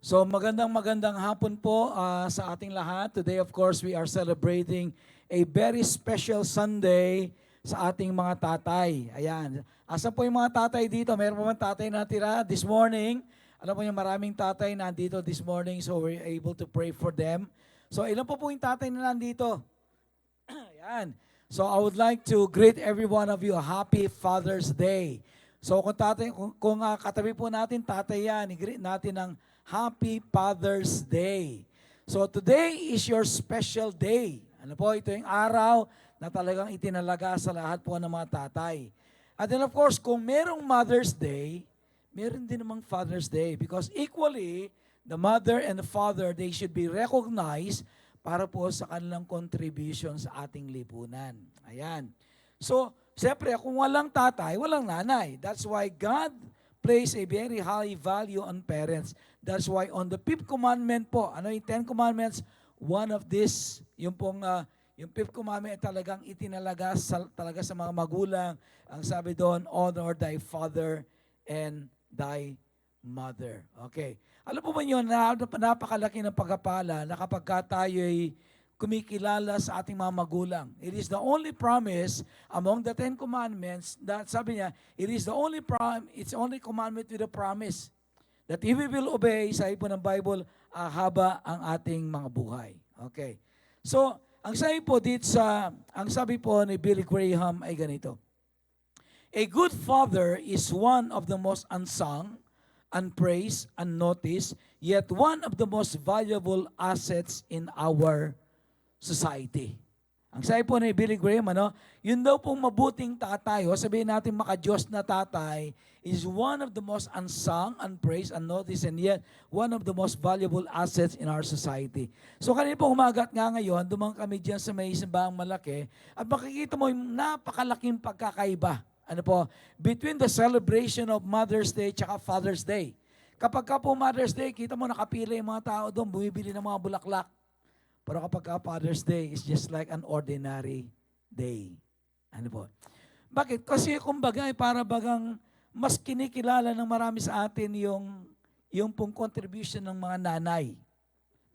So magandang hapon po sa ating lahat. Today of course we are celebrating a very special Sunday sa ating mga tatay. Ayan. Asan po yung mga tatay dito? Meron pa bang tatay na tira this morning? Alam mo yung maraming tatay na dito this morning so we're able to pray for them. So ilan po yung tatay na nandito? Ayan. So I would like to greet every one of you a happy Father's Day. So kung tatay, kung katabi po natin tatay yan, i-greet natin ng Happy Father's Day. So today is your special day. Ano po, ito yung araw na talagang itinalaga sa lahat po ng mga tatay. And then of course, kung merong Mother's Day, meron din namang Father's Day because equally, the mother and the father, they should be recognized para po sa kanilang contribution sa ating lipunan. Ayan. So, siyempre, kung walang tatay, walang nanay. That's why God place a very high value on parents. That's why on the fifth commandment po, ano yung 10 commandments, one of this, yung fifth commandment talagang itinalaga talaga sa mga magulang. Ang sabi doon, honor thy father and thy mother. Okay. Alam po ba yun, napakalaki ng pagkapala na kapag tayo'y kumikilala sa ating mga magulang. It is the only promise among the 10 commandments that sabi niya, it's only commandment with a promise that if we will obey, sabi po ng Bible, haba ang ating mga buhay. Okay. So, ang sabi po ni Billy Graham ay ganito. A good father is one of the most unsung, unpraised, unnoticed, yet one of the most valuable assets in our society. Ang sabi po ni Billy Graham, yun daw pong mabuting tatay, sabihin natin maka-Diyos na tatay, is one of the most unsung, unpraised, unnoticed, and yet one of the most valuable assets in our society. So kanina po umagat nga ngayon, dumang kami dyan sa may simbahang malaki, at makikita mo yung napakalaking pagkakaiba. Between the celebration of Mother's Day at Father's Day. Kapag ka po Mother's Day, kita mo nakapila yung mga tao doon, bumibili ng mga bulaklak. Pero kapag ka Father's Day, it's just like an ordinary day. Bakit? Kasi kumbaga, para bagang mas kinikilala ng marami sa atin yung pong contribution ng mga nanay.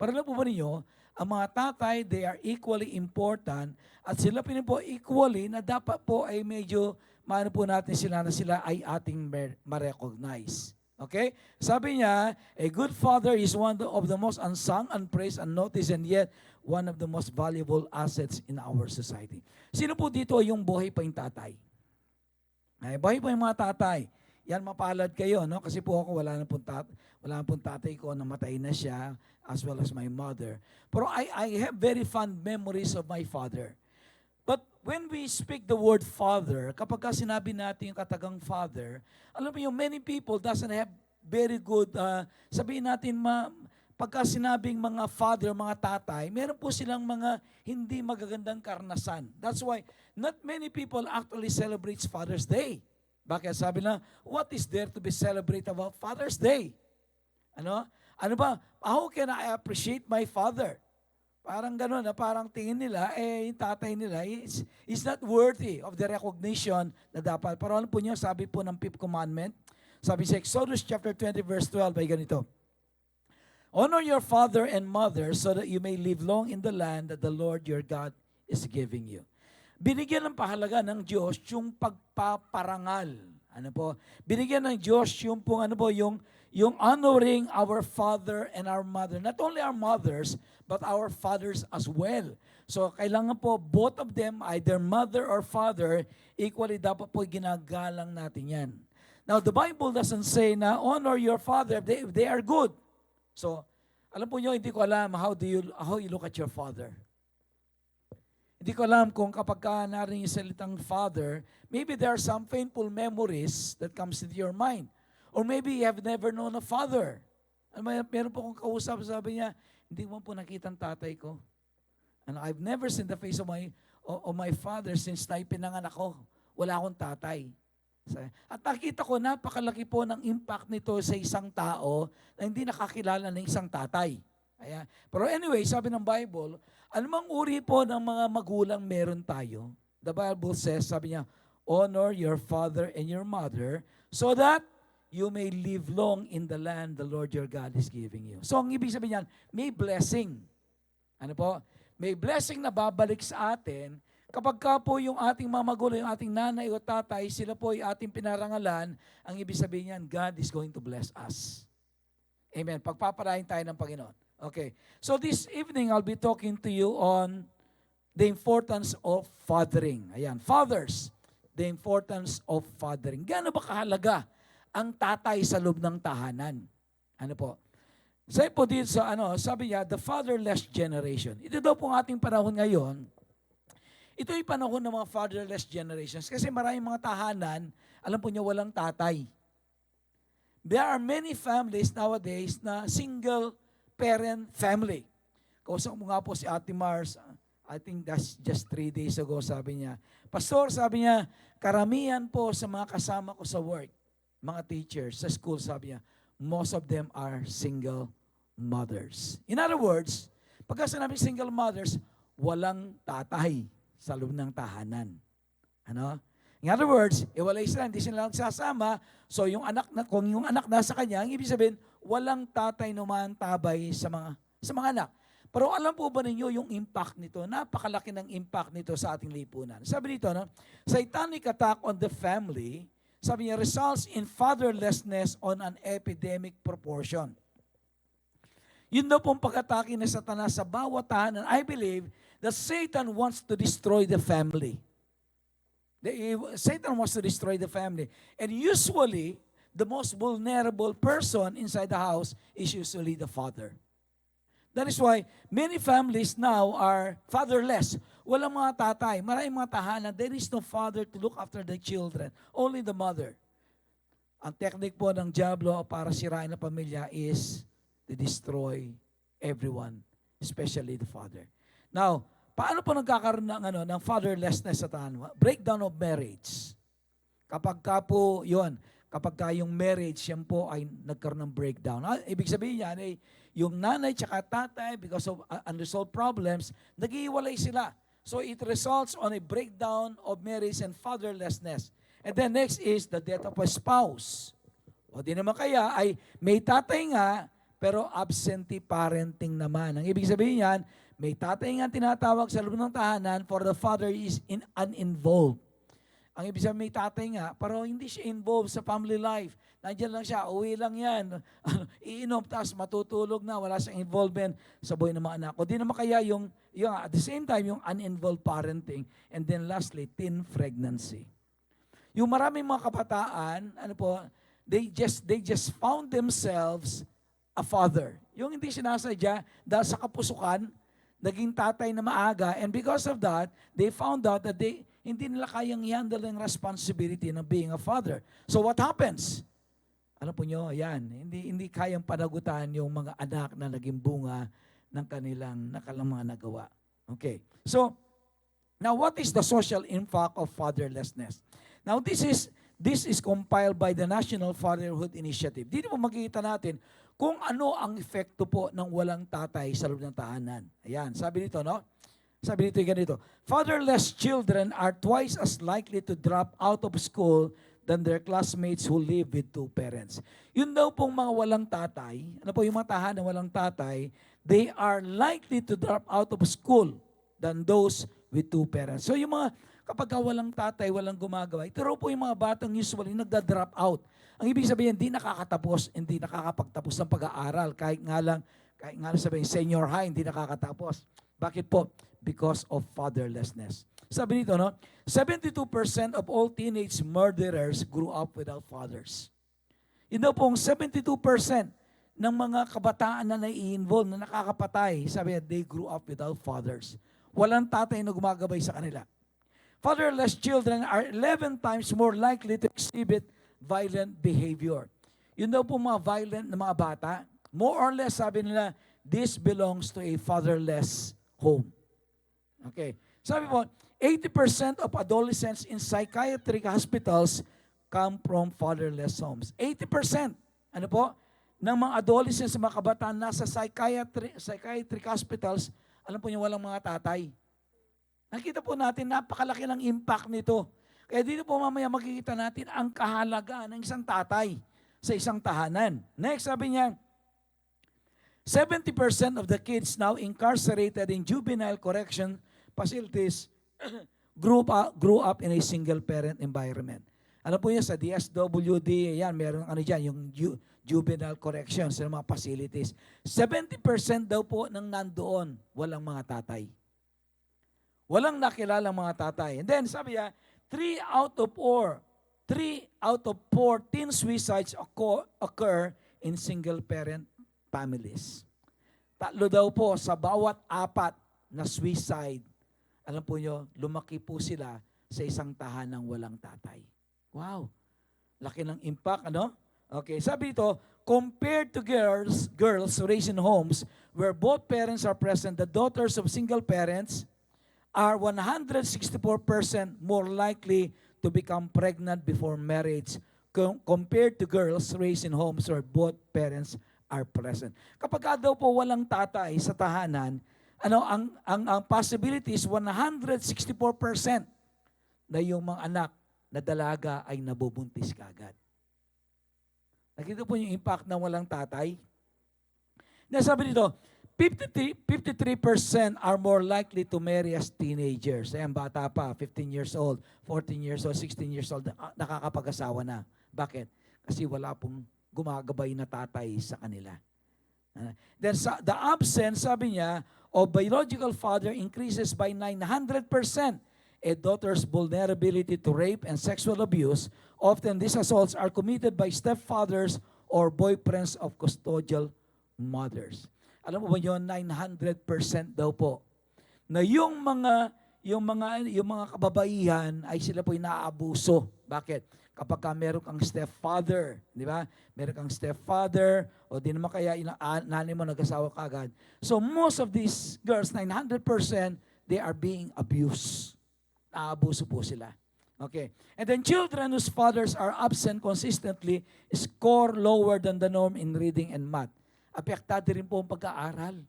Para lang po ba ninyo, ang mga tatay, they are equally important at sila po equally na dapat po ay medyo maano po natin sila na sila ay ating ma-recognize. Okay? Sabi niya, a good father is one of the most unsung, unpraised, unnoticed, and yet one of the most valuable assets in our society. Sino po dito yung buhay pa yung tatay? Ay, buhay pa yung mga tatay. Yan, mapalad kayo, no? Kasi po ako, wala na pong tatay ko, namatay na siya, as well as my mother. Pero I have very fond memories of my father. But when we speak the word father, kapag ka sinabi natin yung katagang father, alam mo yung many people doesn't have very good, sabihin natin, pagka sinabing mga father, mga tatay, meron po silang mga hindi magagandang karanasan. That's why not many people actually celebrates Father's Day. Bakit? Sabi na, what is there to be celebrated about Father's Day? Ano ba? How can I appreciate my father? Parang gano'n na parang tingin nila, yung tatay nila is not worthy of the recognition na dapat. Pero ano po niyo, sabi po ng fifth commandment, sabi sa Exodus chapter 20 verse 12 ay ganito, honor your father and mother so that you may live long in the land that the Lord your God is giving you. Binigyan ng pahalaga ng Diyos yung pagpaparangal. Binigyan ng Diyos yung yung honoring our father and our mother. Not only our mothers, but our fathers as well. So, kailangan po, both of them, either mother or father, equally dapat po ginagalang natin yan. Now, the Bible doesn't say na honor your father if they are good. So, alam po nyo, hindi ko alam how you look at your father. Hindi ko alam kung kapag ka narinig yung salitang father, maybe there are some painful memories that comes into your mind. Or maybe you have never known a father. Meron po kong kausap, sabi niya, hindi mo po nakita ang tatay ko. I've never seen the face of my father since na ipinanganak ko. Wala akong tatay. At nakita ko, napakalaki po ng impact nito sa isang tao na hindi nakakilala ng isang tatay. Ayan. Pero anyway, sabi ng Bible, anumang uri po ng mga magulang meron tayo, the Bible says, sabi niya, honor your father and your mother so that you may live long in the land the Lord your God is giving you. So ang ibig sabihin niyan, may blessing. Ano po? May blessing na babalik sa atin kapag ka po yung ating mga magulang, yung ating nanay o tatay, sila po ay ating pinarangalan, ang ibig sabihin niyan, God is going to bless us. Amen. Pagpapalain tayo ng Panginoon. Okay. So this evening, I'll be talking to you on the importance of fathering. Ayan. Fathers, the importance of fathering. Gaano ba kahalaga ang tatay sa loob ng tahanan? Ano po? Sabi po dito sa sabi niya, the fatherless generation. Ito daw po ang ating panahon ngayon. Ito ay panahon ng mga fatherless generations kasi maraming mga tahanan, alam po niyo, walang tatay. There are many families nowadays na single parent family. Kausap mo nga po si Ate Mars, I think that's just 3 days ago, sabi niya. Pastor, sabi niya, karamihan po sa mga kasama ko sa work, mga teachers, sa school, sabi niya, most of them are single mothers. In other words, pagka sinabi single mothers, walang tatay sa loob ng tahanan. Ano? In other words, iwalay sila, hindi sila nagsasama. So yung anak na, kung yung anak nasa kanya, ang ibig sabihin, walang tatay numantabay sa mga anak. Pero alam po ba ninyo yung impact nito? Napakalaki ng impact nito sa ating lipunan. Sabi dito, satanic attack on the family, sabi niya, results in fatherlessness on an epidemic proportion. Yun daw pong pag-atake na Satanas sa bawat tahanan. I believe that Satan wants to destroy the family. Satan wants to destroy the family. And usually, the most vulnerable person inside the house is usually the father. That is why many families now are fatherless. Walang mga tatay. Maraming mga tahanan. There is no father to look after the children. Only the mother. Ang technique po ng diablo para sirain ang pamilya is to destroy everyone, especially the father. Now, paano po nagkakaroon ng fatherlessness sa tahanan? Breakdown of marriage. Kapag yung marriage, yan po ay nagkaroon ng breakdown. Ibig sabihin yan, yung nanay tsaka tatay, because of unresolved problems, nag-iwalay sila. So it results on a breakdown of marriage and fatherlessness. And then next is the death of a spouse. O di naman kaya ay may tatay nga, pero absentee parenting naman. Ang ibig sabihin yan, may tatay nga tinatawag sa loob ng tahanan, for the father is uninvolved. Ang ibig sabihin, may tatay nga, pero hindi siya involved sa family life. Nandiyan lang siya, uwi lang yan. Iinom, tapos matutulog na, wala siyang involvement sa buhay ng mga anak. O di naman kaya yung at the same time, yung uninvolved parenting. And then lastly, teen pregnancy. Yung maraming mga kabataan, they just found themselves a father. Yung hindi sinasadya dahil sa kapusukan, naging tatay na maaga, and because of that, they found out that hindi nila kayang i-handle ang responsibility ng being a father. So what happens? Alam po nyo, yan, hindi kayang panagutan yung mga anak na naging bunga ng kanilang mga nagawa. Okay. So, now what is the social impact of fatherlessness? Now this is compiled by the National Fatherhood Initiative. Dito po makikita natin kung ano ang epekto po ng walang tatay sa loob ng tahanan. Ayan, sabi dito, Sabi dito ganito, fatherless children are twice as likely to drop out of school than their classmates who live with two parents. Yun daw pong mga walang tatay, yung mga tahanan walang tatay, they are likely to drop out of school than those with two parents. So yung mga kapag walang tatay, walang gumagawa, ito raw po yung mga batang usually nagda-drop out. Ang ibig sabihin, hindi nakakapagtapos ng pag-aaral. Kahit nga lang sabihin, senior high, hindi nakakatapos. Bakit po? Because of fatherlessness. Sabi nito, 72% of all teenage murderers grew up without fathers. Yun daw pong 72% ng mga kabataan na nai-involve, na nakakapatay, sabi niya, they grew up without fathers. Walang tatay na gumagabay sa kanila. Fatherless children are 11 times more likely to exhibit violent behavior. Yun daw po mga violent na mga bata, more or less, sabi nila, this belongs to a fatherless home. Okay. Sabi po, 80% of adolescents in psychiatric hospitals come from fatherless homes. 80%, ng mga adolescents, mga kabataan nasa psychiatric hospitals, alam po niyo, walang mga tatay. Nakita po natin, napakalaki ng impact nito. Kaya dito po mamaya makikita natin ang kahalagaan ng isang tatay. sa isang tahanan. Next, sabi niya, 70% of the kids now incarcerated in juvenile correction facilities grew up in a single-parent environment. Ano po yun, sa DSWD, yan, meron ano dyan, yung juvenile corrections, yung mga facilities. 70% daw po ng nandoon, walang mga tatay. Walang nakilalang mga tatay. And then, sabi niya, 3 out of 4 teen suicides occur in single-parent families. 3 daw po sa bawat 4 na suicide. Alam po nyo, lumaki po sila sa isang tahanang walang tatay. Wow! Laki ng impact, ano? Okay, sabi ito, compared to girls raised in homes where both parents are present, the daughters of single parents are 164% more likely to become pregnant before marriage compared to girls raised in homes where both parents are present. Kapag daw po walang tatay sa tahanan, ang possibility is 164% na yung mga anak na dalaga ay nabubuntis kaagad. Nakita po yung impact ng walang tatay? Nasabi dito, 53% are more likely to marry as teenagers. Ayan, bata pa, 15 years old, 14 years old, 16 years old, nakakapag-asawa na. Bakit? Kasi wala pong gumagabay na tatay sa kanila. Then the absence, sabi niya, of biological father increases by 900%. A daughter's vulnerability to rape and sexual abuse, often these assaults are committed by stepfathers or boyfriends of custodial mothers. Alam mo ba yun, 900% daw po na yung mga kababaihan ay sila po inaabuso. Bakit? Kapag meron kang stepfather, di ba? Meron kang stepfather o di naman kaya nanay mo nag-asawa kagad. So most of these girls, 900%, they are being abused. Naabuso po sila. Okay. And then children whose fathers are absent consistently score lower than the norm in reading and math. Apektado rin po ang pag-aaral.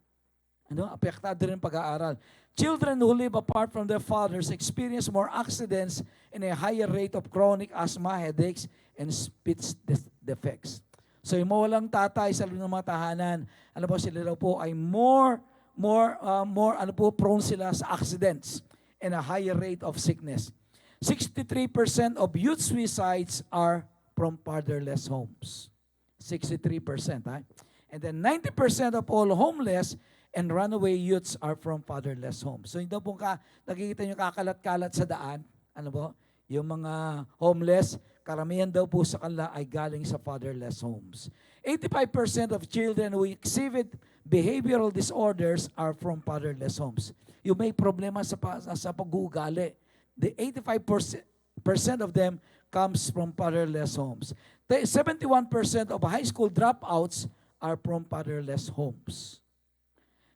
Apektado rin ang pag-aaral. Children who live apart from their fathers experience more accidents and a higher rate of chronic asthma, headaches, and speech defects. So yung walang tatay sa loob ng mga tahanan, sila daw po ay more prone sila sa accidents and a higher rate of sickness. 63% of youth suicides are from fatherless homes. 63%. And then 90% of all homeless and runaway youths are from fatherless homes. So hindi po nakikita nyo kakalat-kalat sa daan, yung mga homeless, karamihan daw po sa kanila ay galing sa fatherless homes. 85% of children who exhibit behavioral disorders are from fatherless homes. Yung may problema sa pag-uugali, the 85% of them comes from fatherless homes. 71% of high school dropouts are from fatherless homes.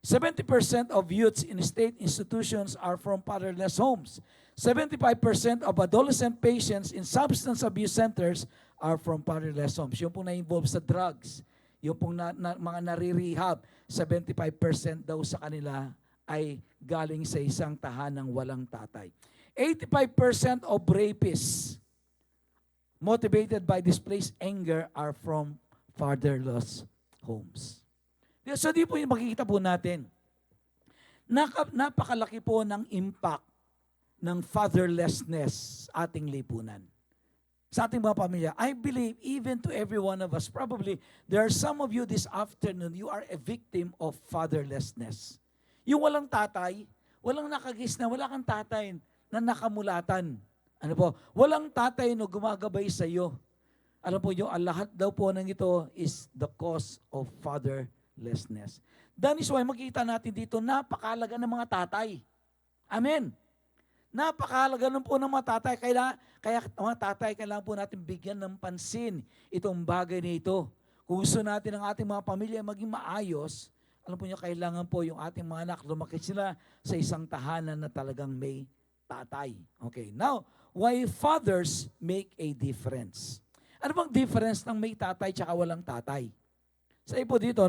70% of youths in state institutions are from fatherless homes. 75% of adolescent patients in substance abuse centers are from fatherless homes. Yung pong na-involve sa drugs, yung pong mga nare-rehab, 75% daw sa kanila ay galing sa isang tahanang walang tatay. 85% of rapists motivated by displaced anger are from fatherless homes. So di po yung makikita po natin. Napakalaki po ng impact ng fatherlessness sa ating lipunan. Sa ating mga pamilya. I believe even to every one of us, probably there are some of you this afternoon, you are a victim of fatherlessness. Yung walang tatay, walang nakagis na, wala kang tatay na nakamulatan. Walang tatay na gumagabay sa iyo. Alam po nyo, ang lahat daw po ng ito is the cause of fatherlessness. That is why makikita natin dito, napakahalaga ng mga tatay. Amen. Napakahalaga nun po ng mga tatay. Kaya mga tatay, kailangan po natin bigyan ng pansin itong bagay na ito. Kung gusto natin ang ating mga pamilya maging maayos, alam po nyo, kailangan po yung ating mga anak, lumaki sila sa isang tahanan na talagang may tatay. Okay, now, why fathers make a difference? Ano bang difference ng may tatay tsaka walang tatay? Sa ipo dito,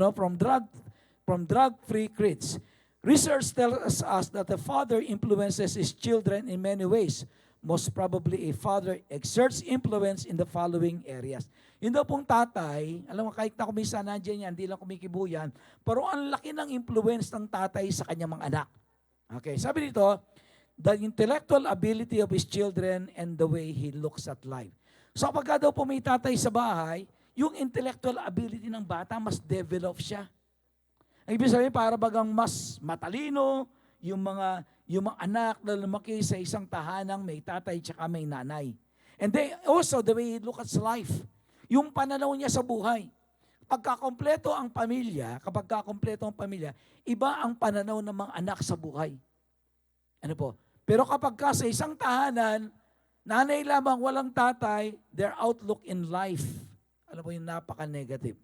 from drug-free kids. Research tells us that the father influences his children in many ways. most probably a father exerts influence in the following areas. Yun daw pong tatay, alam mo, kahit na kumisa nandiyan yan, hindi lang kumikibuyan, pero ang laki ng influence ng tatay sa kanyang mga anak. Okay, sabi dito, the intellectual ability of his children and the way he looks at life. So kapag daw po may tatay sa bahay, yung intellectual ability ng bata, mas develop siya. Ang ibig sabihin, para bagang mas matalino yung mga anak na lumaki sa isang tahanang may tatay tsaka may nanay. And also the way he looks at life. Yung pananaw niya sa buhay. Kapag kakompleto ang pamilya, iba ang pananaw ng mga anak sa buhay. Ano po? Pero kapag sa isang tahanan, nanay lamang walang tatay, their outlook in life, alam mo yung napaka-negative.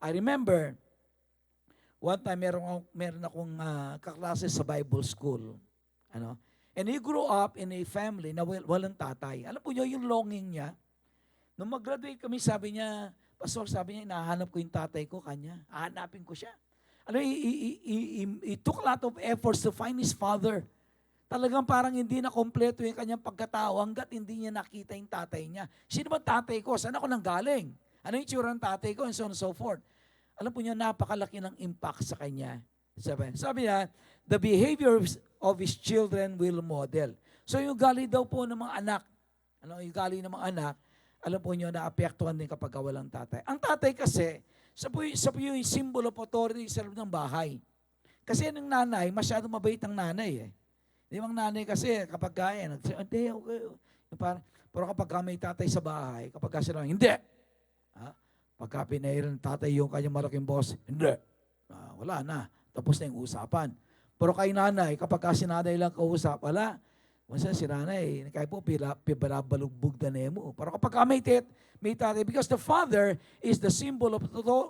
I remember, one time meron akong kaklase sa Bible school. And he grew up in a family na walang tatay. Alam po niyo yung longing niya. Nung mag-graduate kami, sabi niya, Pastor, sabi niya, inahanap ko yung tatay ko, kanya. Hahanapin ko siya. He took a lot of efforts to find his father. Talagang parang hindi na kompleto yung kanyang pagkatao hanggat hindi niya nakita yung tatay niya. Sino ba tatay ko? Saan ako nanggaling? Ano yung tsura ng tatay ko? And so on and so forth. Alam po niyo, napakalaki ng impact sa kanya. Sabi niya, the behavior of his children will model. So yung gali daw po ng mga anak, yung gali ng mga anak, alam po niyo, naapektuhan din kapag walang tatay. Ang tatay kasi, sa po yung symbol of authority sa loob ng bahay. Kasi ng nanay, masyadong mabait ang nanay eh. Di bang nanay kasi, kapag kaya, okay. Pero kapag may tatay sa bahay, kapag sila, hindi. Pagka pinairan ng tatay yung kanyang malaking boss, hindi. Wala na. Tapos na yung usapan. Pero kay nanay, kapag sinanay lang kausap, wala. Minsan si nanay, kaya po pinabalugbog na nemo. Pero kapag may tatay, because the father is the symbol of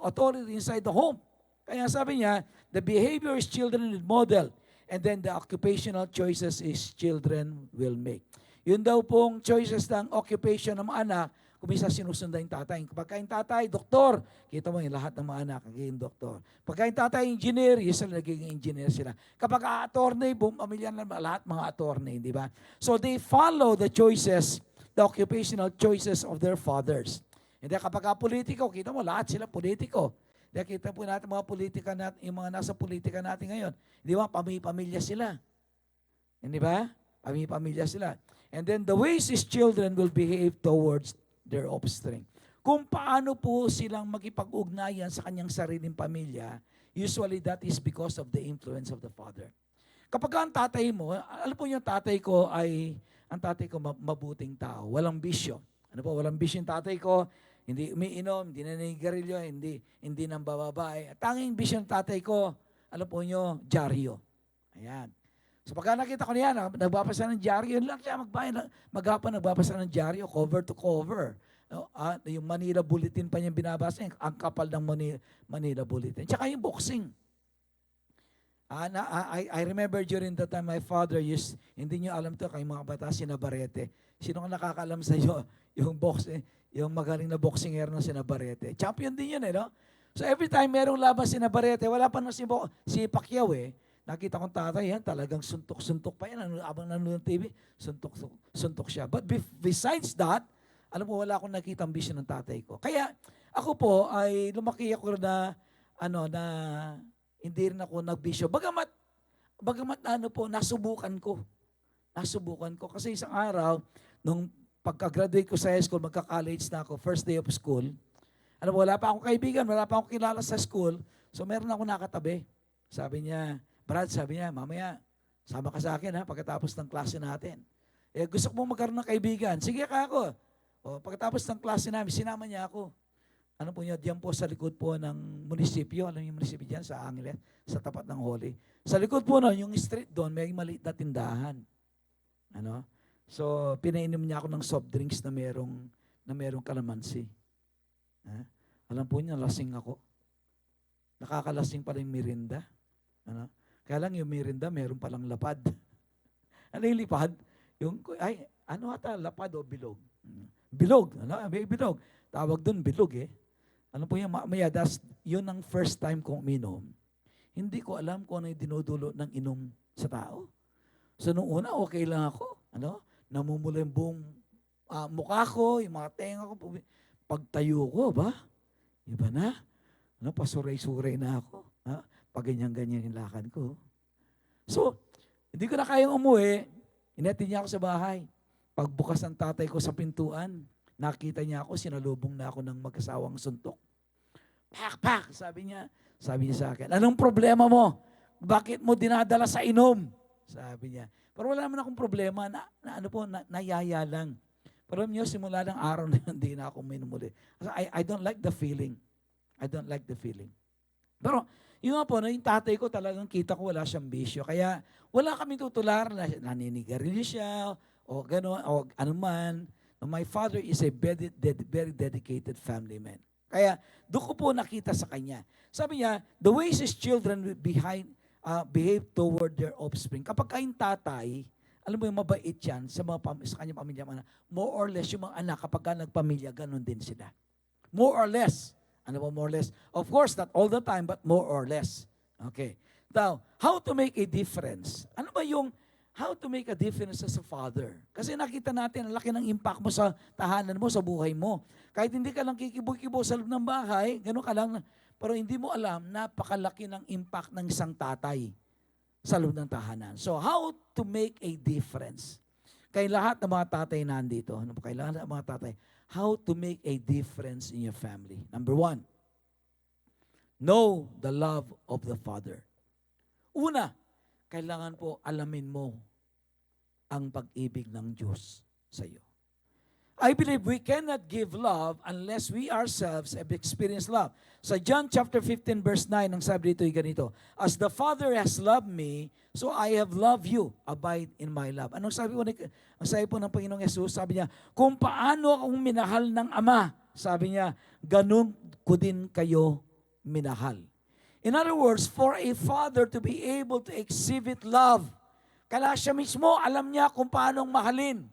authority inside the home. Kaya sabi niya, the behavior is children will model. And then the occupational choices is children will make. Yun daw pong choices ng occupation ng mga anak, kumisa sinusundan yung tatay. Kapag yung tatay, doktor, kita mo yung lahat ng mga anak, nagiging doktor. Pagka yung tatay, engineer, yung sila nagiging engineer sila. Kapag attorney, buong pamilya na lahat mga attorney, di ba? So they follow the choices, the occupational choices of their fathers. Hindi kapag politiko, kita mo lahat sila politiko. Hindi kita po natin mga politika natin, yung mga nasa politika natin ngayon. Di ba? Pamilya sila. Hindi ba? Pamilya sila. And then the ways his children will behave towards their offspring. Kung paano po silang makipag-ugnayan sa kanyang sariling pamilya, usually that is because of the influence of the father. Kapag ang tatay mo, alam po yung tatay ko mabuting tao, walang bisyo. Walang bisyo yung tatay ko, hindi umiinom, hindi naninigarilyo, hindi nang bababae. At tanging bisyo ng tatay ko, alam po nyo, dyaryo. Ayan. So pagka nakita ko niya, nagbabasa ng dyaryo, yun lang siya maghapon nagbabasa ng dyaryo, cover to cover. Yung Manila Bulletin pa niya binabasa, ang kapal ng Manila Bulletin. Tsaka yung boxing. I remember during the time my father hindi niyo alam to, kayong mga bata, si Navarrete. Sino ang nakakaalam sa iyo yung boxing, yung magaling na boxinger na si Navarrete? Champion din yun no? So every time merong laban si Navarrete, wala pa na si Pacquiao Nakita kong tatay yan, talagang suntok-suntok pa yan. Abang nanonood ng TV, suntok siya. But besides that, alam mo, wala akong nakita ang vision ng tatay ko. Kaya ako po ay lumaki ako na hindi rin ako nagbisyo. Bagamat nasubukan ko. Kasi isang araw, nung pagka-graduate ko sa high school, magka-college na ako, first day of school, alam mo, wala pa akong kaibigan, wala pa akong kilala sa school, so meron ako nakatabi. Sabi niya, Brad, mamaya, sama ka sa akin pagkatapos ng klase natin. Gusto ko magkaroon ng kaibigan. Sige ka ako. Pagkatapos ng klase namin, sinama niya ako. Ano po niya, diyan po sa likod po ng munisipyo. Alam yung munisipyo diyan sa Angeles, sa tapat ng Holy. Sa likod po noon, yung street doon, may maliit na tindahan. So, pinainom niya ako ng soft drinks na merong kalamansi. Alam po niya, lasing ako. Nakakalasing pala yung Mirinda. Kaya lang yung Mirinda, meron palang lapad. Ano yung lipad? Lapad o bilog? Bilog. May bilog. Tawag doon, bilog Ano po yung yun ang first time kong uminom. Hindi ko alam kung ano yung dinudulo ng inom sa tao. So nung una, okay lang ako. namumula yung buong mukha ko, yung mga tenga ko. Pagtayo ko, ba? Iba na. Pasuray-suray na ako. Pag ganyan-ganyan yung lakad ko. So, hindi ko na kayang umuwi. Inatid niya ako sa bahay. Pagbukas ng tatay ko sa pintuan, nakita niya ako, sinalubong na ako ng mag-asawang suntok. Pak, pak, sabi niya sa akin, anong problema mo? Bakit mo dinadala sa inom? Sabi niya. Pero wala naman akong problema, nayaya lang. Pero niyo, simula ng araw na yun, hindi na ako minumuli. I don't like the feeling. I don't like the feeling. Pero, yung nga po, yung tatay ko talagang kita ko wala siyang bisyo. Kaya, wala kami tutular na naninigarilyo siya, o gano'n, o anuman. My father is a very dedicated family man. Kaya, doon ko po nakita sa kanya. Sabi niya, the ways his children behave toward their offspring. Kapag kayong tatay, alam mo yung mabait yan sa kanyang pamilya, more or less yung mga anak kapag ka nagpamilya, ganun din sila. More or less. Ano ba more or less? Of course, not all the time, but more or less. Okay. Now, how to make a difference? Ano ba yung how to make a difference as a father? Kasi nakita natin, ang laki ng impact mo sa tahanan mo, sa buhay mo. Kahit hindi ka lang kikibo-kibo sa loob ng bahay, gano'n ka lang, pero hindi mo alam, napakalaki ng impact ng isang tatay sa loob ng tahanan. So, how to make a difference? Kay lahat ng mga tatay nandito, kay lahat ng mga tatay, how to make a difference in your family. Number 1, know the love of the Father. Una, kailangan po alamin mo ang pag-ibig ng Diyos sa iyo. I believe we cannot give love unless we ourselves have experienced love. Sa John chapter 15 verse 9, ang sabi dito ay ganito, as the Father has loved me, so I have loved you. Abide in my love. Anong sabi po, ang sabi po ng Panginoong Yesus, sabi niya, kung paano akong minahal ng Ama, sabi niya, ganun ko din kayo minahal. In other words, for a father to be able to exhibit love, kaya siya mismo, alam niya kung paano mahalin.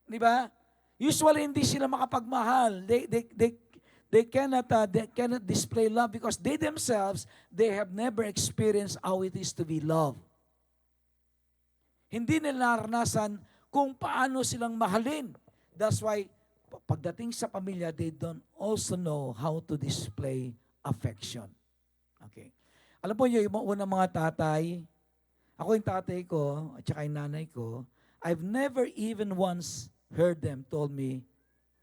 Di ba? Usually, hindi sila makapagmahal. They cannot display love because they themselves, they have never experienced how it is to be loved. Hindi nila naranasan kung paano silang mahalin. That's why, pagdating sa pamilya, they don't also know how to display affection. Okay. Alam po niyo, yung unang mga tatay, ako yung tatay ko, at saka yung nanay ko, I've never even once heard them told me,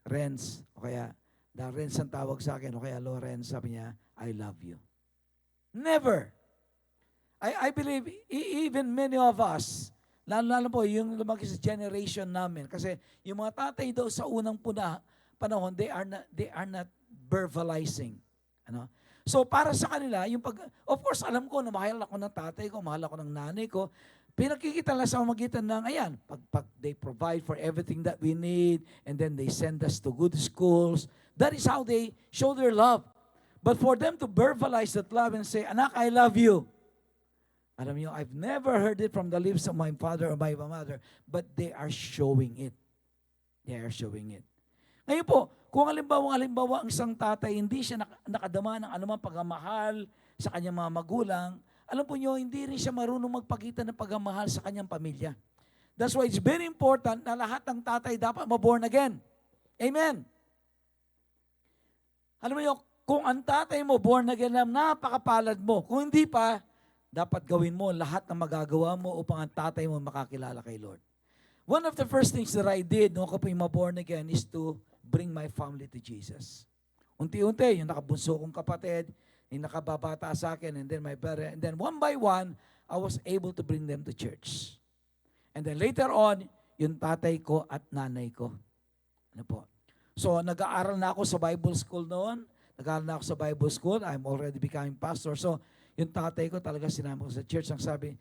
Renz, o kaya, Renz ang tawag sa akin, o kaya Lorenz, sabi niya, I love you. Never. I believe, even many of us, lalo po, yung lumaki sa generation namin, kasi yung mga tatay daw sa unang panahon, they are not verbalizing. Ano? So, para sa kanila, of course, alam ko na mahal ako ng tatay ko, mahal ako ng nanay ko, pinakikita lang sa magitan ng, ayan, pag they provide for everything that we need, and then they send us to good schools, that is how they show their love. But for them to verbalize that love and say, anak, I love you. Alam niyo, I've never heard it from the lips of my father or my mother, but they are showing it. They are showing it. Ngayon po, kung halimbawa ang isang tatay, hindi siya nakadama ng anumang pagmamahal sa kanyang mga magulang, alam po nyo, hindi rin siya marunong magpakita ng pagmamahal sa kanyang pamilya. That's why it's very important na lahat ng tatay dapat ma-born again. Amen. Alam mo nyo, kung ang tatay mo born again na napakapalad mo, kung hindi pa, dapat gawin mo lahat ng magagawa mo upang ang tatay mo makakilala kay Lord. One of the first things that I did nung ako po yung ma-born again is to bring my family to Jesus. Unti-unti, yung nakabunso kong kapatid, yung nakababata sa akin, and then my brother, and then one by one, I was able to bring them to church. And then later on, yung tatay ko at nanay ko. Ano po? So, nag-aaral na ako sa Bible school noon. Nag-aaral na ako sa Bible school. I'm already becoming pastor. So, yung tatay ko talaga sinama ko sa church. Ang sabi,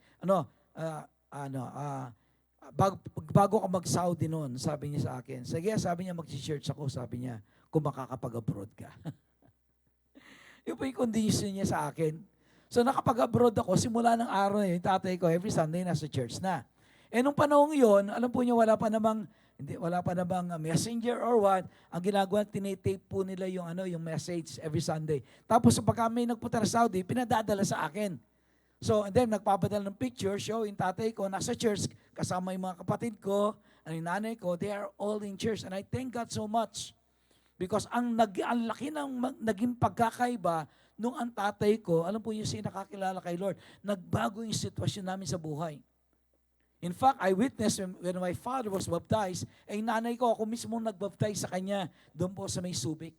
bago ako mag-Saudi noon, sabi niya sa akin, sige, sabi niya, mag-church ako, sabi niya, kung makakapag-abroad ka. Yung po yung condition niya sa akin. So nakapag-abroad ako, simula ng araw na yun, yung tatay ko, every Sunday nasa church na. Eh nung panahon yun, alam po niyo, wala pa namang messenger or what, ang ginagawa, tinitape po nila yung message every Sunday. Tapos pag kami nagpunta sa Saudi, pinadadala sa akin. So, and then, nagpapadala ng picture, showing tatay ko, nasa church, kasama yung mga kapatid ko, Ang nanay ko, they are all in church. And I thank God so much. Because ang laki ng naging pagkakaiba nung ang tatay ko, alam po yung nakakilala kay Lord, nagbago yung sitwasyon namin sa buhay. In fact, I witnessed when my father was baptized, ay nanay ko, ako mismo nagbaptize sa kanya doon po sa may Subic,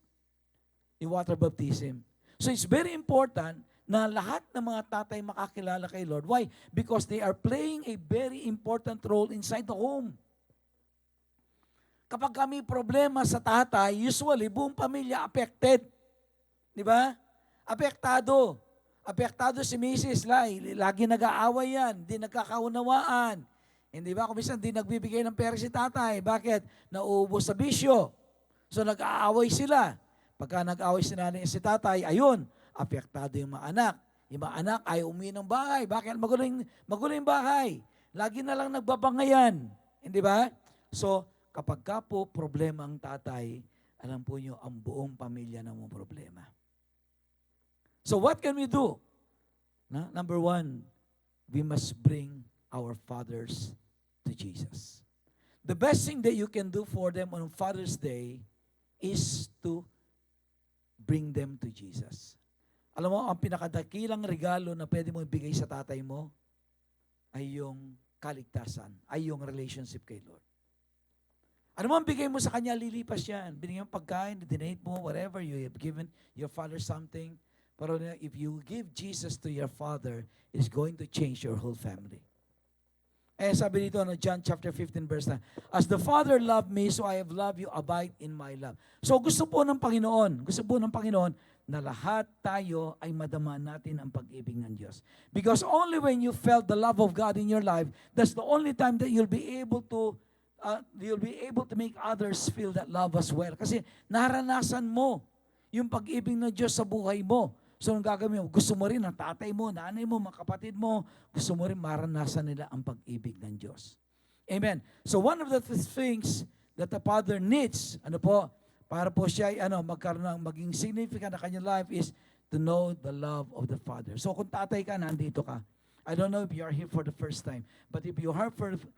yung water baptism. So it's very important na lahat ng mga tatay makakilala kay Lord. Why? Because they are playing a very important role inside the home. Kapag kami problema sa tatay, usually buong pamilya affected. Di ba? Apektado. Apektado si Mrs. Lai. Lagi nag-aaway yan. Hindi nagkakaunawaan. Hindi ba? Kung minsan, hindi nagbibigay ng pera si tatay. Bakit? Nauubos sa bisyo. So nag-aaway sila. Pagka nag-aaway si nanay si tatay, ayun, apektado yung mga anak. Yung mga anak ay umuwi ng bahay. Bakit? Magulo yung bahay. Lagi na lang nagbabangayan. Hindi ba? So, kapag ka po problema ang tatay, alam po nyo, ang buong pamilya na mo problema. So what can we do? Number one, we must bring our fathers to Jesus. The best thing that you can do for them on Father's Day is to bring them to Jesus. Alam mo, ang pinakadakilang regalo na pwede mo ibigay sa tatay mo ay yung kaligtasan, ay yung relationship kay Lord. Ano mo ang bigay mo sa kanya, lilipas yan. Binigyan mo pagkain, dinate mo, whatever, you have given your father something. Pero if you give Jesus to your father, it's going to change your whole family. Eh, sabi dito, John chapter 15, verse 9, as the Father loved me, so I have loved you, abide in my love. So gusto po ng Panginoon na lahat tayo ay madama natin ang pag-ibig ng Diyos. Because only when you felt the love of God in your life, that's the only time that you'll be able to make others feel that love as well. Kasi naranasan mo yung pag-ibig ng Diyos sa buhay mo. So, ang gagawin mo, gusto mo rin ang tatay mo, nanay mo, mga kapatid mo, gusto mo rin maranasan nila ang pag-ibig ng Diyos. Amen. So, one of the things that the father needs, para po siya maging significant na kanyang life is to know the love of the Father. So, kung tatay ka, nandito ka. I don't know if you are here for the first time, but if you are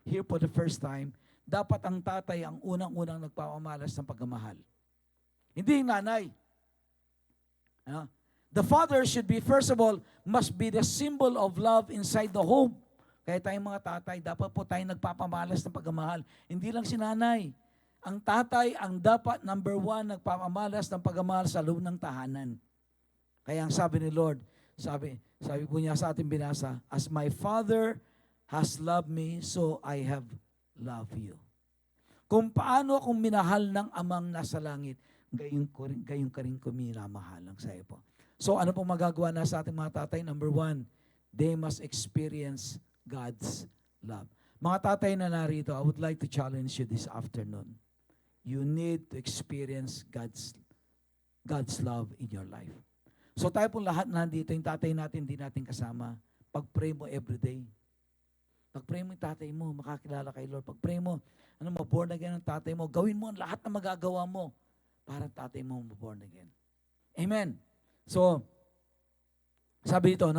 here for the first time, dapat ang tatay ang unang-unang nagpapamalas ng pagmamahal. Hindi yung nanay. The father should be, first of all, must be the symbol of love inside the home. Kaya tayong mga tatay, dapat po tayong nagpapamalas ng pagmamahal. Hindi lang si nanay. Ang tatay ang dapat, number one, nagpapamalas ng pagmamahal sa loob ng tahanan. Kaya ang sabi ni Lord, sabi po niya sa ating binasa, as my Father has loved me, so I have loved you. Kung paano akong minahal ng amang nasa langit, gayon ka rin ko minamahalang sa iyo po. So ano pong magagawa na sa ating mga tatay? Number one, they must experience God's love. Mga tatay na narito, I would like to challenge you this afternoon. You need to experience God's love in your life. So tayo pong lahat nandito, yung tatay natin, hindi natin kasama. Pag-pray mo everyday. Pag-pray mo yung tatay mo, makakilala kay Lord. Pag-pray mo, born again ang tatay mo. Gawin mo ang lahat na magagawa mo para tatay mo born again. Amen. So, sabi dito,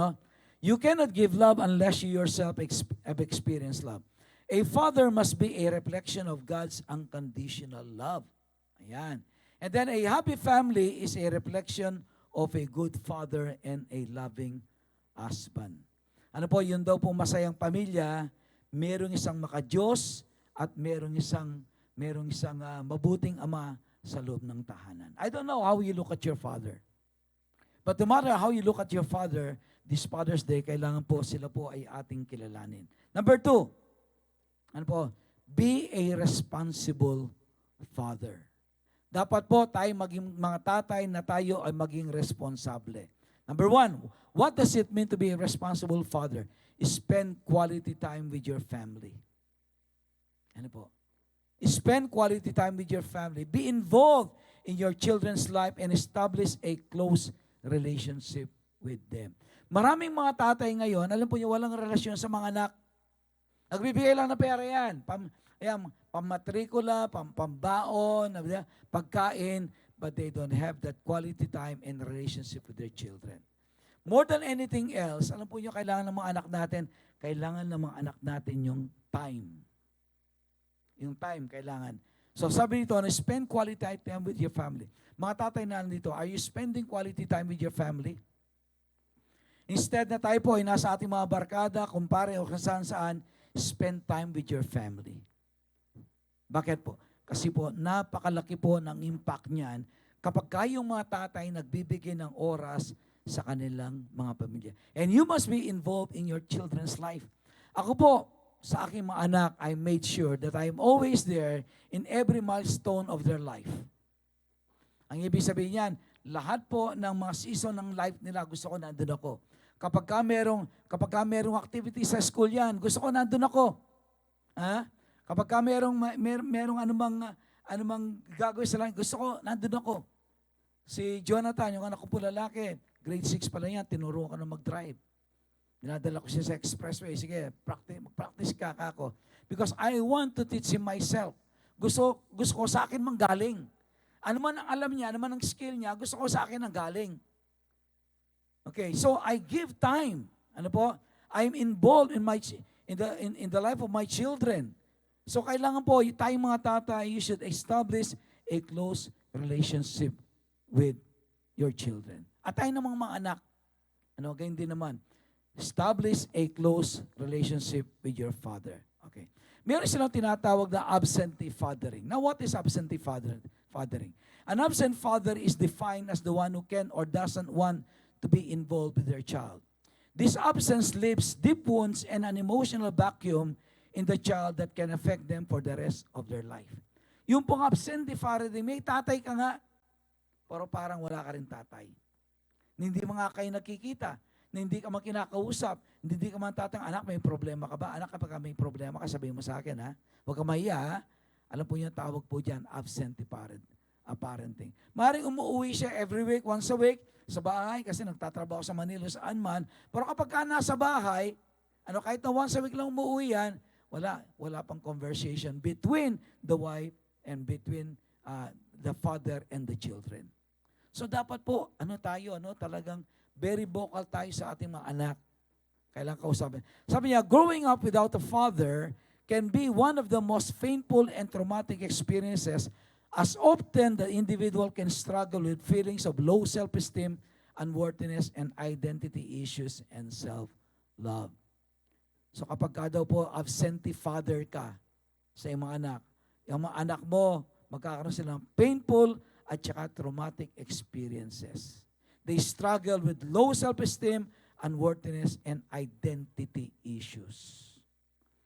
you cannot give love unless you yourself have experienced love. A father must be a reflection of God's unconditional love. Ayan. And then a happy family is a reflection of a good father and a loving husband. Yun daw po masayang pamilya, merong isang makadiyos at merong isang mabuting ama sa loob ng tahanan. I don't know how you look at your father. But no matter how you look at your father, this Father's Day, kailangan po sila po ay ating kilalanin. Number two, be a responsible father. Dapat po tayo maging mga tatay na tayo ay maging responsable. Number one, what does it mean to be a responsible father? Spend quality time with your family. Spend quality time with your family. Be involved in your children's life and establish a close relationship with them. Maraming mga tatay ngayon, alam po niyo, walang relasyon sa mga anak. Nagbibigay lang ng pera yan. Pamatrikula, pambaon, pagkain, but they don't have that quality time and relationship with their children. More than anything else, alam po niyo, kailangan ng mga anak natin yung time. Yung time, kailangan. So sabi nito, spend quality time with your family. Mga tatay na nandito, are you spending quality time with your family? Instead na tayo po ay nasa ating mga barkada, kumpare o kung saan-saan, spend time with your family. Bakit po? Kasi po, napakalaki po ng impact niyan kapag kayong mga tatay nagbibigay ng oras sa kanilang mga pamilya. And you must be involved in your children's life. Ako po, sa aking mga anak, I made sure that I am always there in every milestone of their life. Ang ibig sabihin niyan, lahat po ng mga season ng life nila, gusto ko nandun ako. Kapag ka merong activity sa school yan, gusto ko nandun ako. Ha? Kapag ka merong anumang gagawin sa langit, gusto ko nandun ako. Si Jonathan, yung anak ko po lalaki, grade 6 pa lang yan, tinuro ko na mag-drive. Dinadala ko siya sa expressway. Sige, mag-practice ka ako. Because I want to teach him myself. Gusto ko sa akin manggaling. Ano man ang alam niya, ano man ang skill niya, gusto ko sa akin ang galing. Okay, so I give time. Ano po? I'm involved in the life of my children. So kailangan po, tayong mga tatay, you should establish a close relationship with your children. At tayo namang mga anak, ganyan din naman. Establish a close relationship with your father. Okay. Meron silang tinatawag na absentee fathering. Now, what is absentee fathering? An absent father is defined as the one who can or doesn't want to be involved with their child. This absence leaves deep wounds and an emotional vacuum in the child that can affect them for the rest of their life. Yung pong absentee fathering, may tatay ka nga, pero parang wala ka rin tatay. Hindi mga kayo nakikita, na hindi ka man kinakausap, hindi ka man tatang, anak, may problema ka ba? Anak, kapag may problema ka, sabihin mo sa akin, ha? Huwag ka mahiya, ha? Alam po yung tawag po dyan, absentee parenting. Maring umuwi siya every week, once a week, sa bahay, kasi nagtatrabaho sa Manila, saan man. Pero kapag ka nasa bahay, kahit na once a week lang umuwi yan, wala pang conversation between the wife and between the father and the children. So dapat po, talagang very vocal tayo sa ating mga anak. Kailangan kausapin. Sabi niya, growing up without a father can be one of the most painful and traumatic experiences, as often the individual can struggle with feelings of low self-esteem, unworthiness, and identity issues and self-love. So kapag ka daw po absentee father ka sa iyong mga anak, yung mga anak mo, magkakaroon sila ng painful at saka traumatic experiences. They struggle with low self-esteem, unworthiness, and identity issues.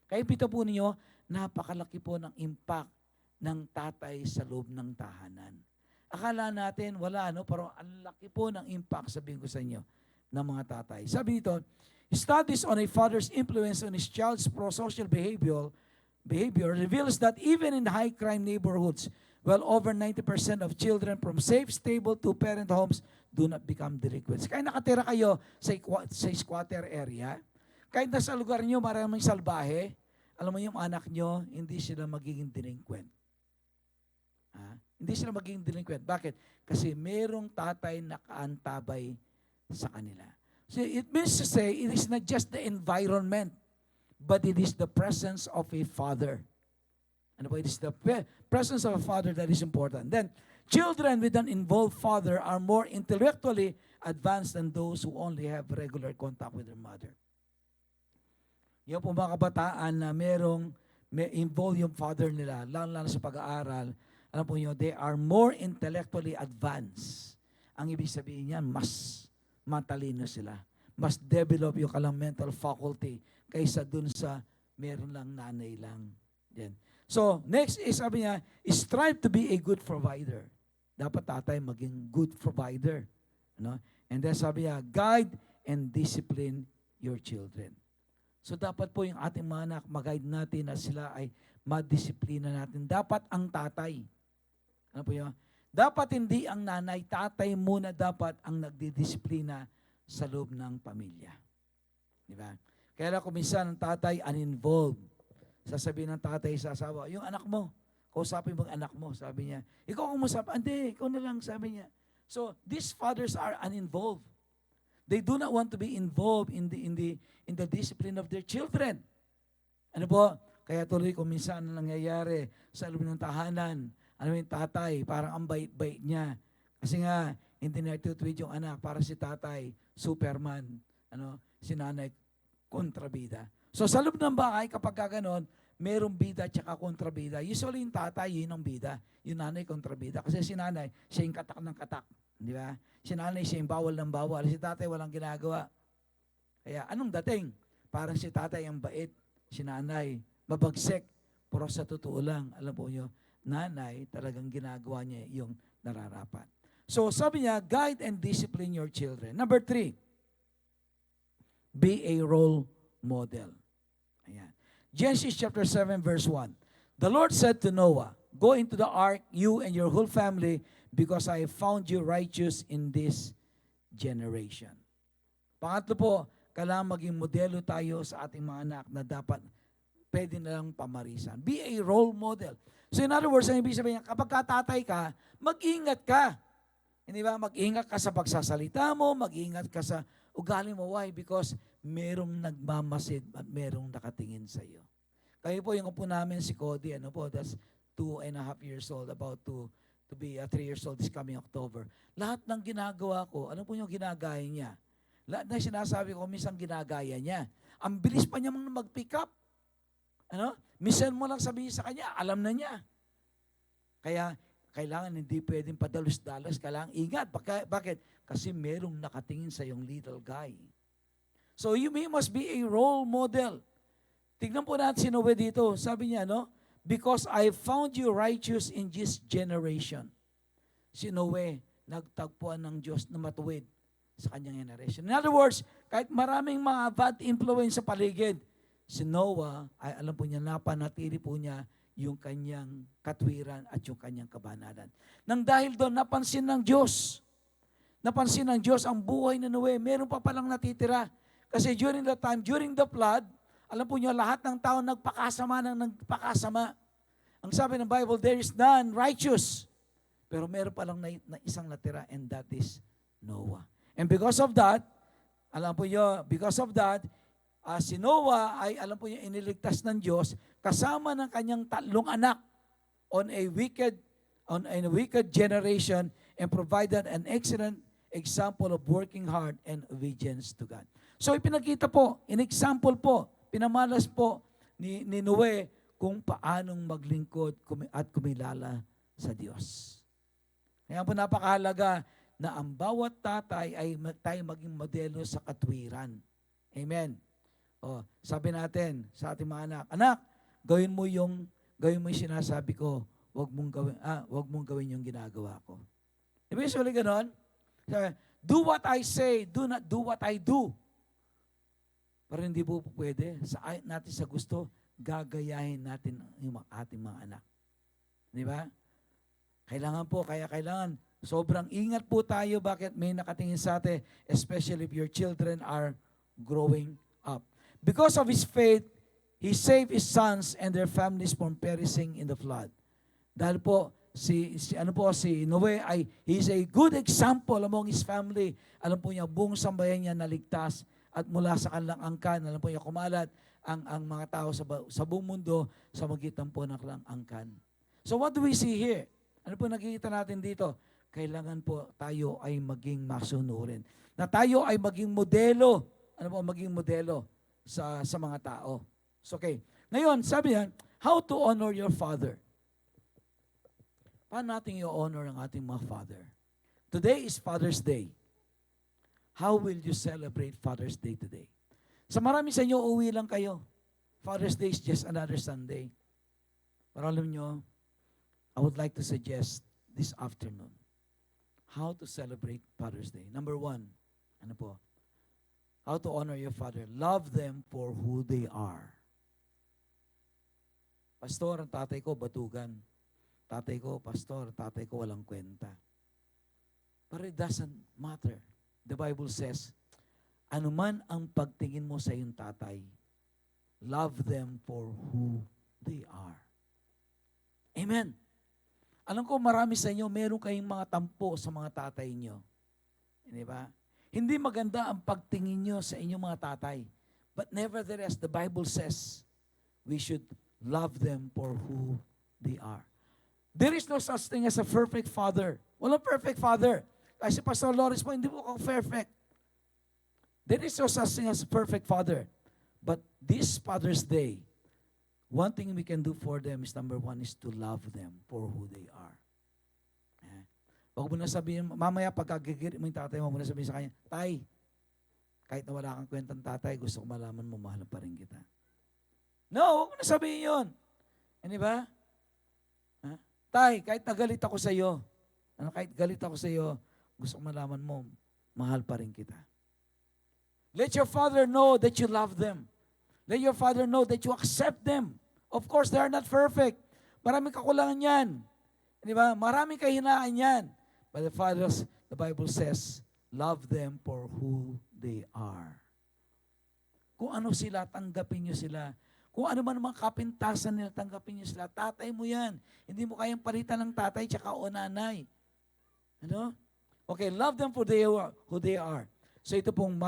Kaya pito po ninyo, napakalaki po ng impact ng tatay sa loob ng tahanan. Akala natin, wala, pero ang laki po ng impact, sabihin ko sa inyo, ng mga tatay. Sabi dito, studies on a father's influence on his child's pro-social behavior reveals that even in high-crime neighborhoods, well over 90% of children from safe, stable, two-parent homes do not become delinquents. Kaya nakatira kayo sa squatter area, kahit nasa lugar nyo maraming salbahe, alam mo yung anak nyo, hindi sila magiging delinquent. Hindi sila magiging delinquent. Bakit? Kasi merong tatay na kaantabay sa kanila. So it means to say, it is not just the environment, but it is the presence of a father. It is the presence of a father that is important. Then, children with an involved father are more intellectually advanced than those who only have regular contact with their mother. Yung po mga kabataan na may involved yung father nila, lalo sa pag-aaral, alam po nyo, they are more intellectually advanced. Ang ibig sabihin niyan, mas matalino sila. Mas develop yung kanilang mental faculty kaysa dun sa meron lang nanay lang. Yan. So, next is, sabi niya, strive to be a good provider. Dapat tatay maging good provider. And then sabi niya, guide and discipline your children. So, dapat po yung ating mga anak, mag-guide natin na sila ay madisiplina natin. Dapat ang tatay. Ano po yun? Dapat hindi ang nanay, tatay muna dapat ang nagdidisiplina sa loob ng pamilya. Di ba? Kaya kung minsan ang tatay uninvolved, sasabihin ng tatay sa asawa, yung anak mo, kausapin mo ang anak mo, sabi niya. Ikaw kumusap, hindi, ikaw na lang, sabi niya. So, these fathers are uninvolved. They do not want to be involved in the discipline of their children. Ano po? Kaya tuloy kung minsan na nangyayari sa loob ng tahanan, alam mo yung tatay, parang ang bait-bait niya. Kasi nga, hindi nagtutwid yung anak para si tatay, Superman, si nanay, kontrabida. So sa loob ng bahay, kapag gano'n, merong bida at saka kontrabida. Usually yung tatay, yun ang bida. Yung nanay, kontrabida. Kasi si nanay, siya yung katak ng katak. Di ba? Si nanay, siya yung bawal ng bawal. Si tatay, walang ginagawa. Kaya anong dating? Parang si tatay ang bait. Si nanay, mabagsik. Pero sa totoo lang, alam po nyo, nanay, talagang ginagawa niya yung nararapat. So sabi niya, guide and discipline your children. Number 3, be a role model. Ayan. Genesis chapter 7 verse 1. The Lord said to Noah, go into the ark, you and your whole family, because I have found you righteous in this generation. Pangatlo po, kailangan maging modelo tayo sa ating mga anak na dapat pwede na lang pamarisan. Be a role model. So in other words, ang ibig sabihin, kapag katatay ka, mag-ingat ka. Hindi ba? Mag-ingat ka sa pagsasalita mo, mag-ingat ka sa ugali mo. Why? Because merong nagmamasid at merong nakatingin sa iyo. Kayo po, yung po namin si Cody, that's 2.5 years old, about to be 3 years old this coming October. Lahat ng ginagawa ko, ano po yung ginagaya niya? Lahat na sinasabi ko, minsan ginagaya niya. Ang bilis pa niya mag-pick up. Minsan mo lang sabihin sa kanya, alam na niya. Kaya, kailangan hindi pwedeng padalos-dalos, kailangan ingat. Bakit? Kasi merong nakatingin sa yung little guy. So you must be a role model. Tignan po natin si Noe dito. Sabi niya, because I found you righteous in this generation. Si Noe, nagtagpuan ng Diyos na matuwid sa kanyang generation. In other words, kahit maraming mga bad influence sa paligid, si Noah, ay alam po niya, napanatili po niya yung kanyang katwiran at yung kanyang kabanalan. Nang dahil doon, napansin ng Diyos ang buhay ni Noe, meron pa palang natitira. Kasi during the time, during the flood, alam po niyo, lahat ng tao nagpakasama. Ang sabi ng Bible, there is none righteous. Pero meron palang na isang natira, and that is Noah. And because of that, si Noah ay, alam po niyo, iniligtas ng Diyos kasama ng kanyang 3 anak on a wicked generation and provided an excellent example of working hard and obedience to God. So ipinakita po, in-example po, pinamalas po ni Noe kung paanong maglingkod at kumilala sa Diyos. Kaya po napakahalaga na ang bawat tatay ay tayo maging modelo sa katwiran. Amen. Sabi natin sa ating mga anak, gawin mo yung sinasabi ko, wag mong gawin yung ginagawa ko. Di ba usually ganon? Do what I say, do not do what I do. Pero hindi po pwede. Natin sa gusto, gagayahin natin yung ating mga anak. Di ba? Kailangan sobrang ingat po tayo. Bakit? May nakatingin sa atin, especially if your children are growing up. Because of his faith, he saved his sons and their families from perishing in the flood. Dahil po, si Noe ay, he is a good example among his family. Alam po niya, buong sambayan niya naligtas at mula sa kanilang angkan, alam po niya, kumalat ang mga tao sa buong mundo sa magitan po ng kanilang angkan. So what do we see here? Ano po nakikita natin dito? Kailangan po tayo ay maging masunurin. Na tayo ay maging modelo. Ano po maging modelo sa mga tao? So, okay. Ngayon, sabi niya, how to honor your father? Paano natin i-honor ang ating mga father? Today is Father's Day. How will you celebrate Father's Day today? Sa marami sa inyo, uwi lang kayo. Father's Day is just another Sunday. Pero alam nyo, I would like to suggest this afternoon how to celebrate Father's Day. Number 1, ano po? How to honor your father. Love them for who they are. Pastor, ang tatay ko, batugan. Tatay ko, pastor, tatay ko, walang kwenta. But it doesn't matter. The Bible says, anuman ang pagtingin mo sa iyong tatay, love them for who they are. Amen. Alam ko marami sa inyo, meron kayong mga tampo sa mga tatay nyo. Di ba? Hindi maganda ang pagtingin nyo sa inyong mga tatay. But nevertheless, the Bible says, we should love them for who they are. There is no such thing as a perfect father. Walang perfect father. Kasi Pastor Lawrence po, hindi po ako perfect. There is no such thing as a perfect father. But this Father's Day, one thing we can do for them is number one is to love them for who they are. Huwag mo na sabihin, mamaya pagkagigit mo yung tatay mo, na sabihin sa kanya, Tay, kahit na wala kang kwentang tatay, gusto ko malaman mo, mahal pa rin kita. No, huwag mo na sabihin yun. Hindi ba? Tay, kahit nagalit ako sa iyo, kahit galit ako sa iyo, gusto ko malaman mo, mahal pa rin kita. Let your father know that you love them. Let your father know that you accept them. Of course, they are not perfect. Maraming kakulangan yan. Di ba? Maraming kahinaan yan. But the Bible says, love them for who they are. Kung ano sila, tanggapin nyo sila. Kung ano man mga kapintasan nila, tanggapin nyo sila. Tatay mo yan. Hindi mo kayang palitan ng tatay tsaka o nanay. Ano? Okay, love them for who they are. So itong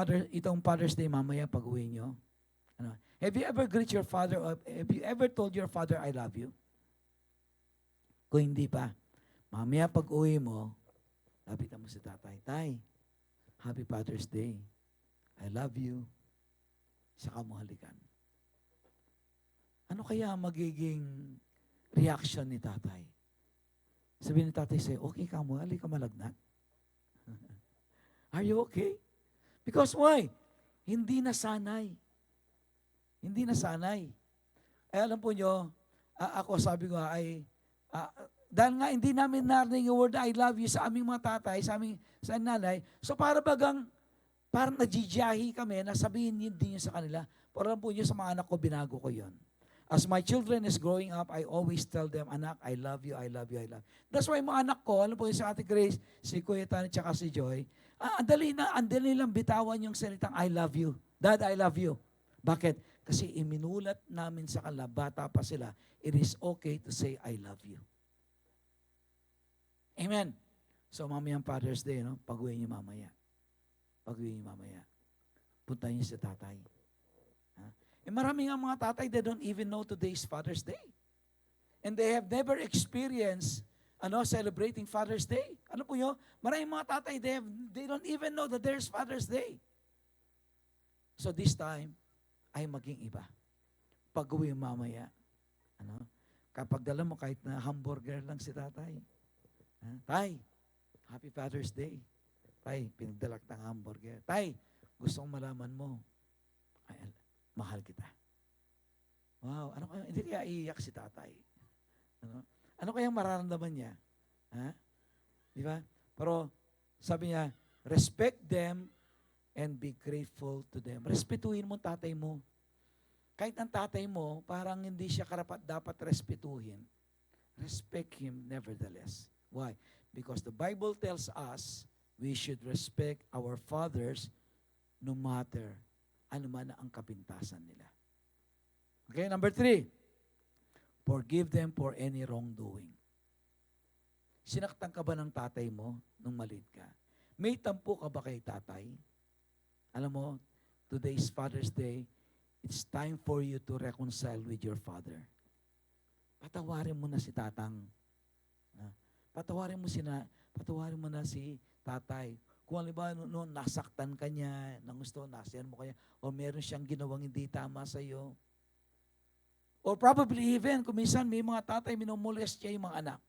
Father's Day, mamaya pag-uwi nyo. Ano? Have you ever greet your father, or have you ever told your father, I love you? Kung hindi pa, mamaya pag-uwi mo, lapitan mo si tatay, Tay, Happy Father's Day. I love you. Saka mo halikan. Ano kaya magiging reaction ni tatay? Sabihin ni tatay sa'yo, okay ka mo, halika malagnat. Are you okay? Because why? Hindi nasanay. Hindi nasanay. Alam po nyo, ako sabi ko dahil nga hindi namin narinig yung word I love you sa aming mga tatay, sa nanay, so parang najijahi kami na sabihin din yun sa kanila. Pero alam po nyo, sa mga anak ko, binago ko yun. As my children is growing up, I always tell them, anak, I love you, I love you, I love you. That's why mga anak ko, alam po yung sa Ate Grace, si Kuya Tani, tsaka si Joy, ang dali lang bitawan yung salitang I love you. Dad, I love you. Bakit? Kasi iminulat namin sa kanila, bata pa sila, it is okay to say I love you. Amen. So mamayang Father's Day, no? Pag-uwi niyo mamaya. Pag-uwi niyo mamaya. Punta niyo si tatay. Marami nga mga tatay, they don't even know today's Father's Day. And they have never experienced celebrating Father's Day. Ano po yun? Maraming mga tatay, they don't even know that there's Father's Day. So this time, ay maging iba. Pag-uwi mamaya, kapag dala mo kahit na hamburger lang si tatay. Tay, Happy Father's Day. Tay, pinagdalak ng hamburger. Tay, gusto kong malaman mo, mahal kita. Wow, hindi kaya iiyak si tatay? Ano kayang mararamdaman niya? Di ba? Pero sabi niya, respect them and be grateful to them. Respetuhin mo tatay mo. Kahit ang tatay mo, parang hindi siya dapat respetuhin. Respect him nevertheless. Why? Because the Bible tells us we should respect our fathers no matter ano man ang kapintasan nila. Okay, number 3. Forgive them for any wrongdoing. Sinaktan ka ba ng tatay mo nung maliit ka? May tampo ka ba kay tatay? Alam mo, today's Father's Day, it's time for you to reconcile with your father. Patawarin mo na si tatang. Patawarin mo na si tatay. Kung halimbawa noon nasaktan ka niya, nang gusto, nasiyan mo kanya, o meron siyang ginawang hindi tama sa iyo. Or probably even, kung minsan may mga tatay, minumolest niya yung mga anak.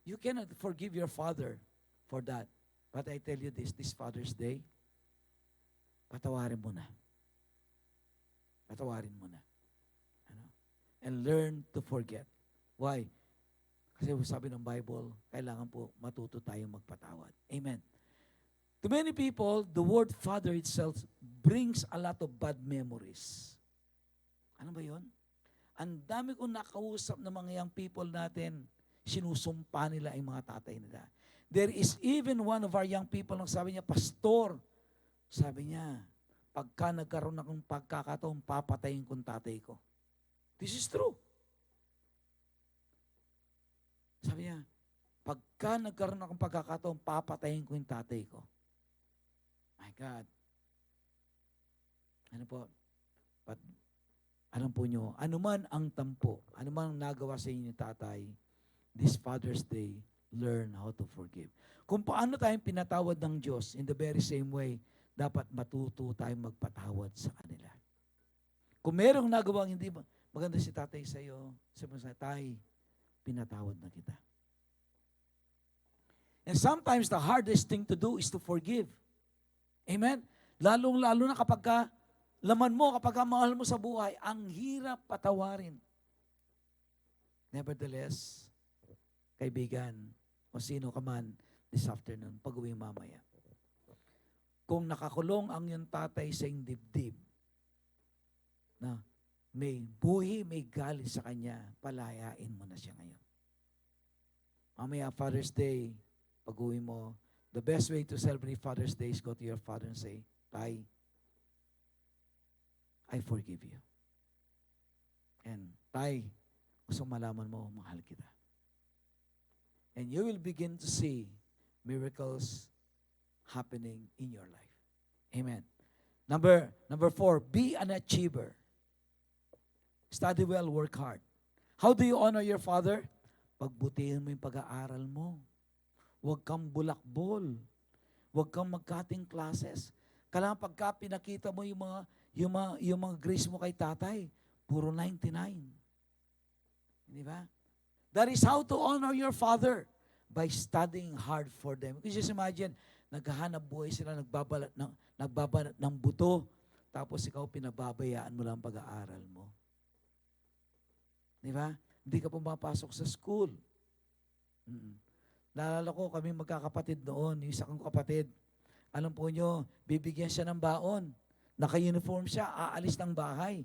You cannot forgive your father for that. But I tell you this Father's Day, patawarin mo na. Patawarin mo na. And learn to forget. Why? Kasi sabi ng Bible, kailangan po matuto tayong magpatawad. Amen. To many people, the word father itself brings a lot of bad memories. Ano ba yun? Ang dami kong nakausap ng mga young people natin, sinusumpa nila ang mga tatay nila. There is even one of our young people na sabi niya, Pastor, sabi niya, pagka nagkaroon akong pagkakataon, papatayin kong tatay ko. This is true. Sabi niya, pagka nagkaroon akong pagkakataon, papatayin ko yung tatay ko. My God. Ano po? But alam po nyo, anuman ang tampo, anuman ang nagawa sa inyo ni tatay, this Father's Day, learn how to forgive. Kung paano tayong pinatawad ng Diyos, in the very same way, dapat matuto tayong magpatawad sa kanila. Kung merong nagawang hindi maganda si tatay sa iyo, sabi mo sa tay, pinatawad na kita. And sometimes the hardest thing to do is to forgive. Amen? Lalong-lalo na kapag laman mo, kapag mahal mo sa buhay, ang hirap patawarin. Nevertheless, kaibigan, o sino ka man this afternoon, pag-uwi mamaya. Kung nakakulong ang iyong tatay sa iyong dibdib, na may buhi, may galit sa kanya, palayain mo na siya ngayon. Mamaya, Father's Day, pag-uwi mo, the best way to celebrate Father's Day is go to your father and say, Tay, I forgive you. And Tay, gusto malaman mo, mahal kita. And you will begin to see miracles happening in your life. Amen. Number 4, be an achiever. Study well, work hard. How do you honor your father? Pagbutihin mo yung pag-aaral mo. Huwag kang bulakbol. Huwag kang mag-cutting classes. Kailangan pagka pinakita mo yung mga grades mo kay tatay, puro 99. Di ba? That is how to honor your father, by studying hard for them. Because just imagine, naghahanap buhay sila, nagbabalat ng buto, tapos ikaw pinababayaan mo lang pag-aaral mo. Di ba? Hindi ka pumapasok sa school. Naalala ko, kami magkakapatid noon, yung isa kong kapatid, alam po nyo, bibigyan siya ng baon. Naka-uniform siya, aalis ng bahay.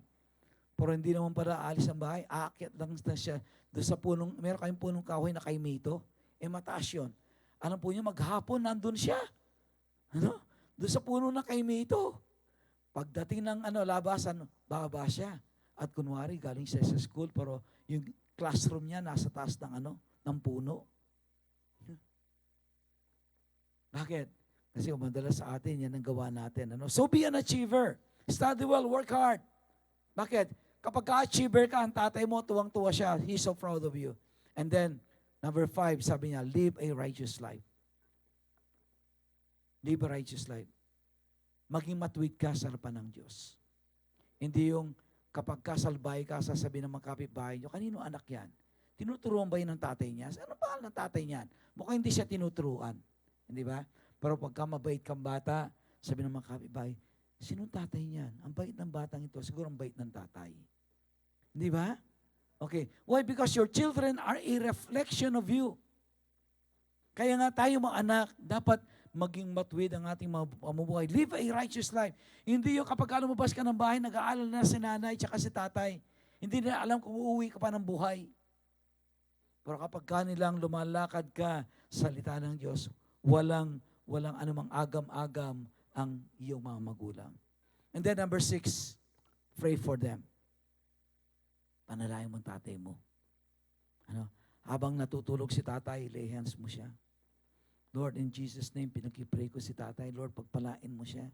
Pero hindi naman para aalis ng bahay, aakyat lang siya doon sa punong, meron kayong punong kahoy na kay Mito, mataas yun. Alam po nyo, maghapon, nandun siya. Doon sa puno na kay Mito. Pagdating ng labasan, bababa siya. At kunwari, galing siya sa school, pero yung classroom niya nasa taas ng puno. Bakit? Kasi madalas sa atin, yan ang gawa natin. So be an achiever. Study well, work hard. Bakit? Kapag ka-achiever ka, ang tatay mo, tuwang-tuwa siya. He's so proud of you. And then, number 5, sabi niya, live a righteous life. Live a righteous life. Maging matuwid ka sa harapan ng Diyos. Hindi yung kapag kasalbay ka, sasabihin ng mga kapitbahay nyo, kanino anak yan? Tinuturuan ba yun ng tatay niya? Ano pa ng tatay niyan? Mukhang hindi siya tinuturuan. Hindi ba? Pero pagka mabait kang bata, sabi ng mga kapitbahay, sinong tatay niyan? Ang bait ng batang ito, siguro ang bait ng tatay. Hindi ba? Okay. Why? Because your children are a reflection of you. Kaya nga tayo mga anak, dapat maging matuwid ang ating mamubuhay. Live a righteous life. Hindi yung kapag lumabas ka ng bahay, nag-aalala na si nanay at si tatay. Hindi na alam kung uuwi ka pa ng buhay. Pero kapag kanilang lumalakad ka sa salita ng Diyos, walang anumang agam-agam ang iyong mga magulang. And then number 6, pray for them. Panalangin mo ang tatay mo. Habang natutulog si tatay, lay hands mo siya. Lord, in Jesus' name, pinag-pray ko si tatay. Lord, pagpalain mo siya.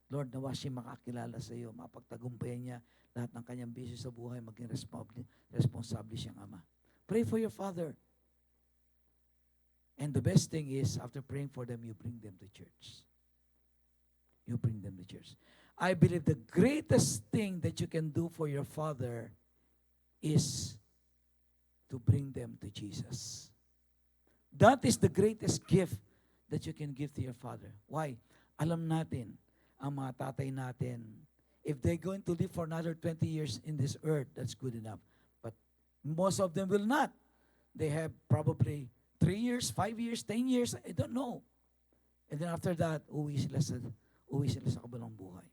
Lord, nawa siya makakilala sa iyo, mapagtagumpayan niya lahat ng kanyang bisyo sa buhay, maging responsable siyang ama. Pray for your father. And the best thing is, after praying for them, you bring them to church. You bring them to church. I believe the greatest thing that you can do for your father is to bring them to Jesus. That is the greatest gift that you can give to your father. Why? Alam natin, ang mga tatay natin, if they're going to live for another 20 years in this earth, that's good enough. But most of them will not. They have probably 3 years, 5 years, 10 years, I don't know. And then after that, uwi sila sa kabilang buhay.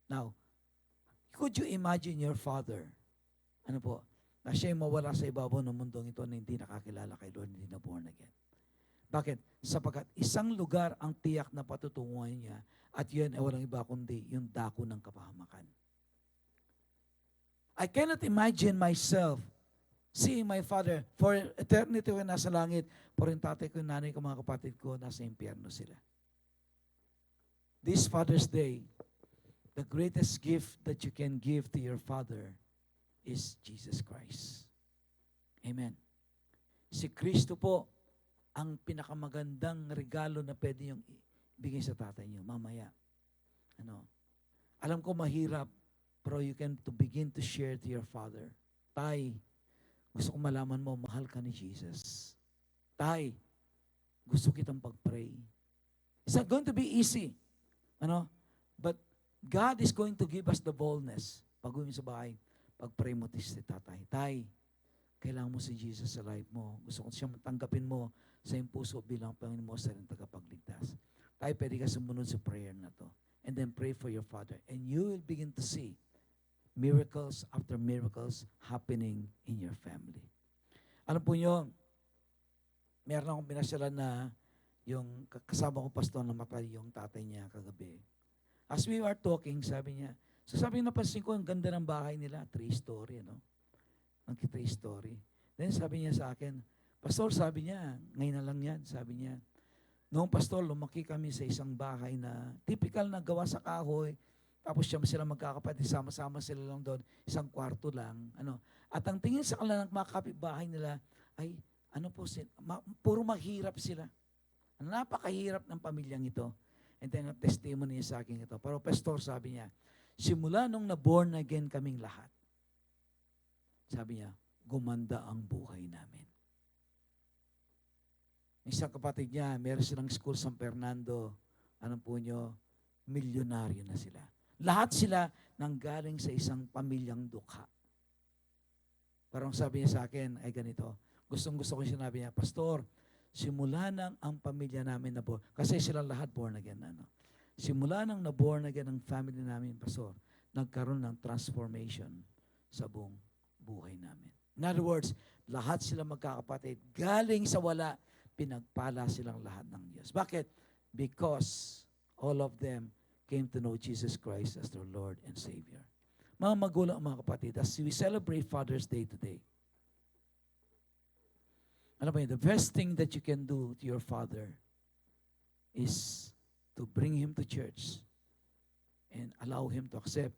Now, could you imagine your father, na siya'y mawala sa ibabaw ng mundong ito na hindi nakakilala kay Lord, hindi na born again. Bakit? Sapagkat isang lugar ang tiyak na patutunguhan niya at yun ay walang iba kundi yung dako ng kapahamakan. I cannot imagine myself seeing my father for eternity ko nasa langit, pero yung tatay ko, yung nanay ko, mga kapatid ko, nasa impyerno sila. This Father's Day, the greatest gift that you can give to your father is Jesus Christ. Amen. Si Kristo po ang pinakamagandang regalo na pwede yung ibigay sa tatay niyo mamaya. Alam ko mahirap, pero you can to begin to share to your father. Tay, gusto kong malaman mo, mahal ka ni Jesus. Tay, gusto kitang pag-pray. It's not going to be easy. But God is going to give us the boldness. Pag-uwi sa bahay, pag-pray mo si tatay. Tay, kailangan mo si Jesus sa life mo. Gusto ko siyang tanggapin mo sa iyong puso bilang Panginoon mo sa iyong tagapagligtas. Tay, pwede ka sumunod sa prayer na to. And then pray for your father. And you will begin to see miracles after miracles happening in your family. Alam po nyo, meron akong pinasyalan na yung kasama kong pastor na matay yung tatay niya kagabi. As we were talking, sabi niya, napansin ko, ang ganda ng bahay nila, 3-story, Ang 3-story. Then sabi niya sa akin, Pastor, sabi niya, ngayon na lang yan, sabi niya, noong pastor, lumaki kami sa isang bahay na typical na gawa sa kahoy, tapos sila magkakapatid, sama-sama sila lang doon, isang kwarto lang. At ang tingin sa kanila ng mga kapitbahay nila, ay, puro mahirap sila. Napakahirap ng pamilyang ito. And then, testimony niya sa akin ito. Pero pastor, sabi niya, simula nung na-born again kaming lahat, sabi niya, gumanda ang buhay namin. Isang kapatid niya, meron silang school San Fernando. Po nyo, milyonaryo na sila. Lahat sila nanggaling sa isang pamilyang dukha. Parang sabi niya sa akin, ay ganito, gustong-gusto ko sinabi niya, Pastor, simula nang ang pamilya namin na born, kasi sila lahat born again. Simula nang na-born again ang family namin, Pastor, nagkaroon ng transformation sa buong buhay namin. In other words, lahat sila magkakapatid, galing sa wala, pinagpala silang lahat ng Diyos. Bakit? Because all of them came to know Jesus Christ as their Lord and Savior. Mga magulang, mga kapatid, as we celebrate Father's Day today, alam mo yun, the best thing that you can do to your father is to bring him to church and allow him to accept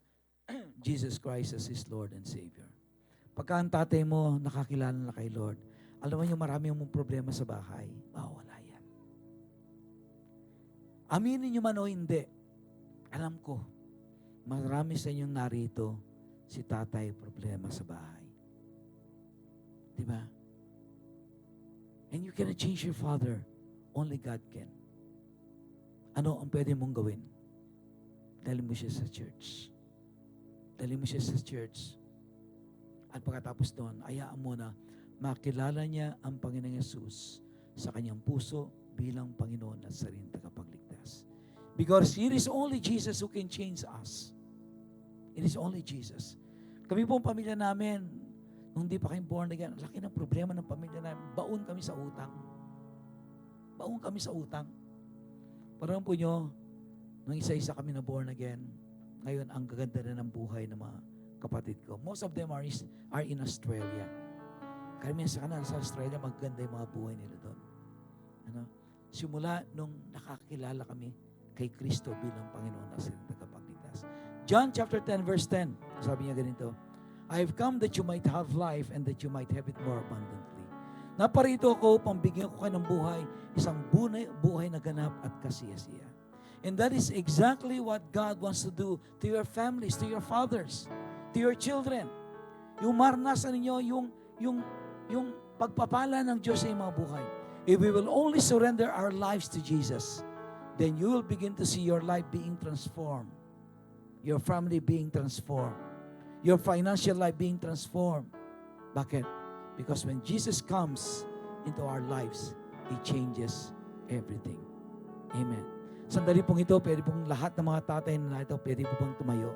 Jesus Christ as his Lord and Savior. Pagka ang tatay mo nakakilala na kay Lord, alam mo yung marami mong problema sa bahay, mawawala yan. Aminin nyo man o hindi, alam ko, marami sa inyong narito, si tatay problema sa bahay. Diba? And you cannot change your father. Only God can. Ano ang pwede mong gawin? Dalhin mo siya sa church. Dalhin mo siya sa church. At pagkatapos doon, ayaan mo na makilala niya ang Panginoong Yesus sa kanyang puso bilang Panginoon at sariling tagapagligtas. Because it is only Jesus who can change us. It is only Jesus. Kami pong pamilya namin, nung di pa kayo born again, laki ng problema ng pamilya namin. Baon kami sa utang. Baon kami sa utang. Parang po nyo, nung isa-isa kami na born again, ngayon ang gaganda na ng buhay ng mga kapatid ko. Most of them are in Australia. Karamihan sa kanila sa Australia, maganda yung mga buhay nila doon. Simula nung nakakilala kami kay Kristo bilang Panginoon na sila tagapagligtas. John chapter 10 verse 10, sabi niya ganito, I have come that you might have life and that you might have it more abundantly. Naparito ako upang bigyan ko kayo ng buhay, isang buhay na ganap at kasiyasiya. And that is exactly what God wants to do to your families, to your fathers, to your children. Yung maranasan ninyo yung pagpapala ng Diyos sa iyong mga buhay. If we will only surrender our lives to Jesus, then you will begin to see your life being transformed, your family being transformed, your financial life being transformed. Bakit? Because when Jesus comes into our lives, He changes everything. Amen. Sandali pong ito, pwede pong lahat ng mga tatay na nandito, pwede po pong tumayo.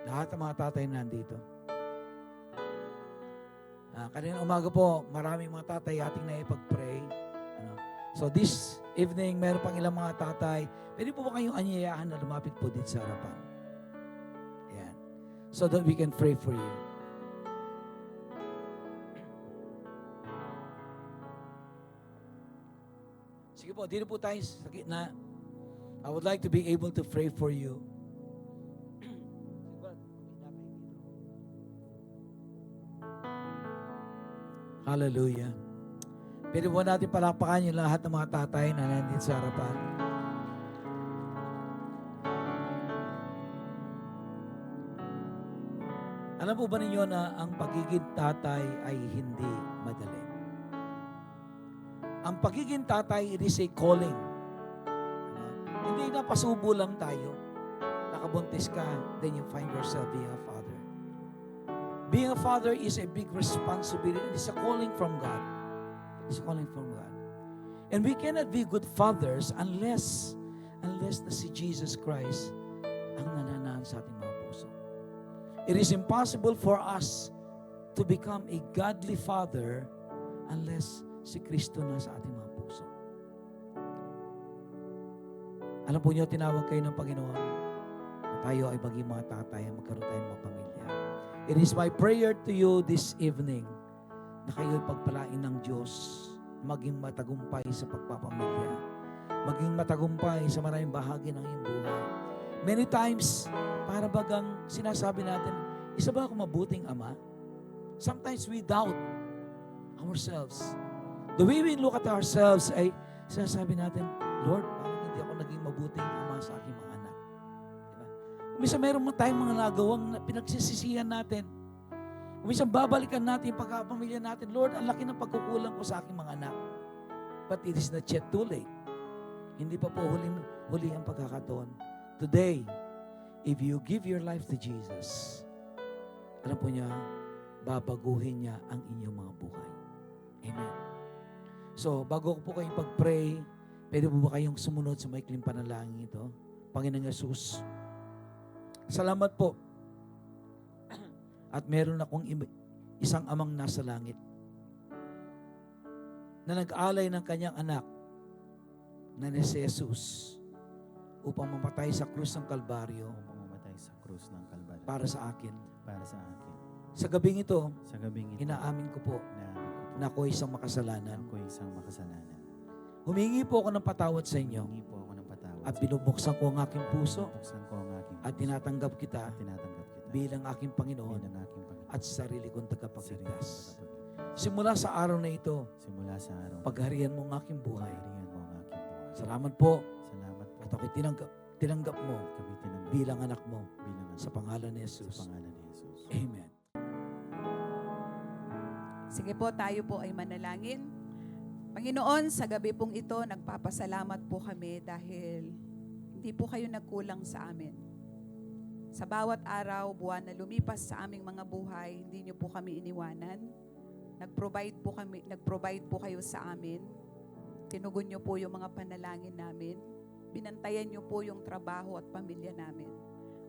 Lahat ng mga tatay na nandito. Kanina umaga po, maraming mga tatay ating naipag-pray. So this evening, meron pang ilang mga tatay. Pwede po ba kayong anyayahan na lumapit po dito sa harapan? Ayan. So that we can pray for you. Sige po, dito po tayo sa gitna. I would like to be able to pray for you. Hallelujah. Pwede po natin palakpakan yung lahat ng mga tatay na nandito sa harapan. Alam po ba ninyo na ang pagiging tatay ay hindi madali? Ang pagiging tatay, it is a calling. Hindi na pasubo lang tayo. Nakabuntis ka, then you find yourself being a father. Being a father is a big responsibility. It's a calling from God. It's a calling from God. And we cannot be good fathers unless na si Jesus Christ ang nananahan sa ating mga puso. It is impossible for us to become a godly father unless si Kristo na sa ating mga puso. Alam po niyo, tinawag kayo ng Panginoon na tayo ay maging mga tatay, magkaroon tayo ng mga pamilya. It is my prayer to you this evening na kayo pagpalain ng Diyos, maging matagumpay sa pagpapamilya, maging matagumpay sa maraming bahagi ng iyong buhay. Many times, para bagang sinasabi natin, isa ba ako mabuting ama? Sometimes we doubt ourselves. The way we look at ourselves ay sinasabi natin, Lord, parang hindi ako naging mabuting ama sa aking mga anak. Diba? Minsan meron tayong mga nagawang pinagsisisihan natin. Minsan babalikan natin yung pagkapamilya natin, Lord, ang laki ng pagkukulang ko sa aking mga anak. But it is not yet too late. Hindi pa po huli ang pagkakataon. Today, if you give your life to Jesus, alam po niya, babaguhin niya ang inyong mga buhay. Amen. So, bago ko po kayong pag-pray, pwede po ba kayong sumunod sa maikling panalangin ito? Panginoong Yesus, salamat po. At meron akong isang amang nasa langit na nag-alay ng kanyang anak na si Jesus upang mamatay sa krus ng Kalbaryo para sa akin. Sa gabing ito, inaamin ko po na ako isang makasalanan. Humingi po ako ng patawad sa inyo. At binubuksan ko ang aking puso. At tinatanggap kita bilang aking Panginoon at sarili kong tagapagligtas. Simula sa araw na ito, pagharian mo ang aking buhay. Salamat po. At ako'y tinanggap mo bilang anak mo sa pangalan ni Jesus. Amen. Sige po, tayo po ay manalangin. Panginoon, sa gabi pong ito, nagpapasalamat po kami dahil hindi po kayo nagkulang sa amin. Sa bawat araw, buwan na lumipas sa aming mga buhay, hindi niyo po kami iniwanan. Nag-provide po kayo sa amin. Tinugon niyo po yung mga panalangin namin. Binantayan niyo po yung trabaho at pamilya namin.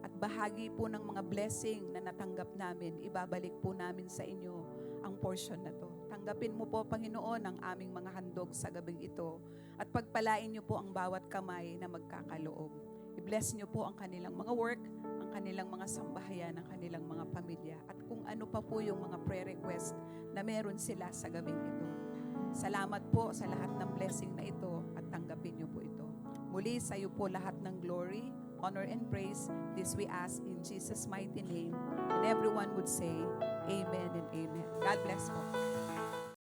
At bahagi po ng mga blessing na natanggap namin, ibabalik po namin sa inyo ang portion na to. Tanggapin mo po, Panginoon, ang aming mga handog sa gabing ito at pagpalain niyo po ang bawat kamay na magkakaloob. I-bless niyo po ang kanilang mga work, ang kanilang mga sambahayan, ang kanilang mga pamilya at kung ano pa po yung mga prayer request na meron sila sa gabing ito. Salamat po sa lahat ng blessing na ito at tanggapin niyo po ito. Muli sa iyo po lahat ng glory, honor and praise. This we ask in Jesus' mighty name. And everyone would say, Amen and Amen. God bless po.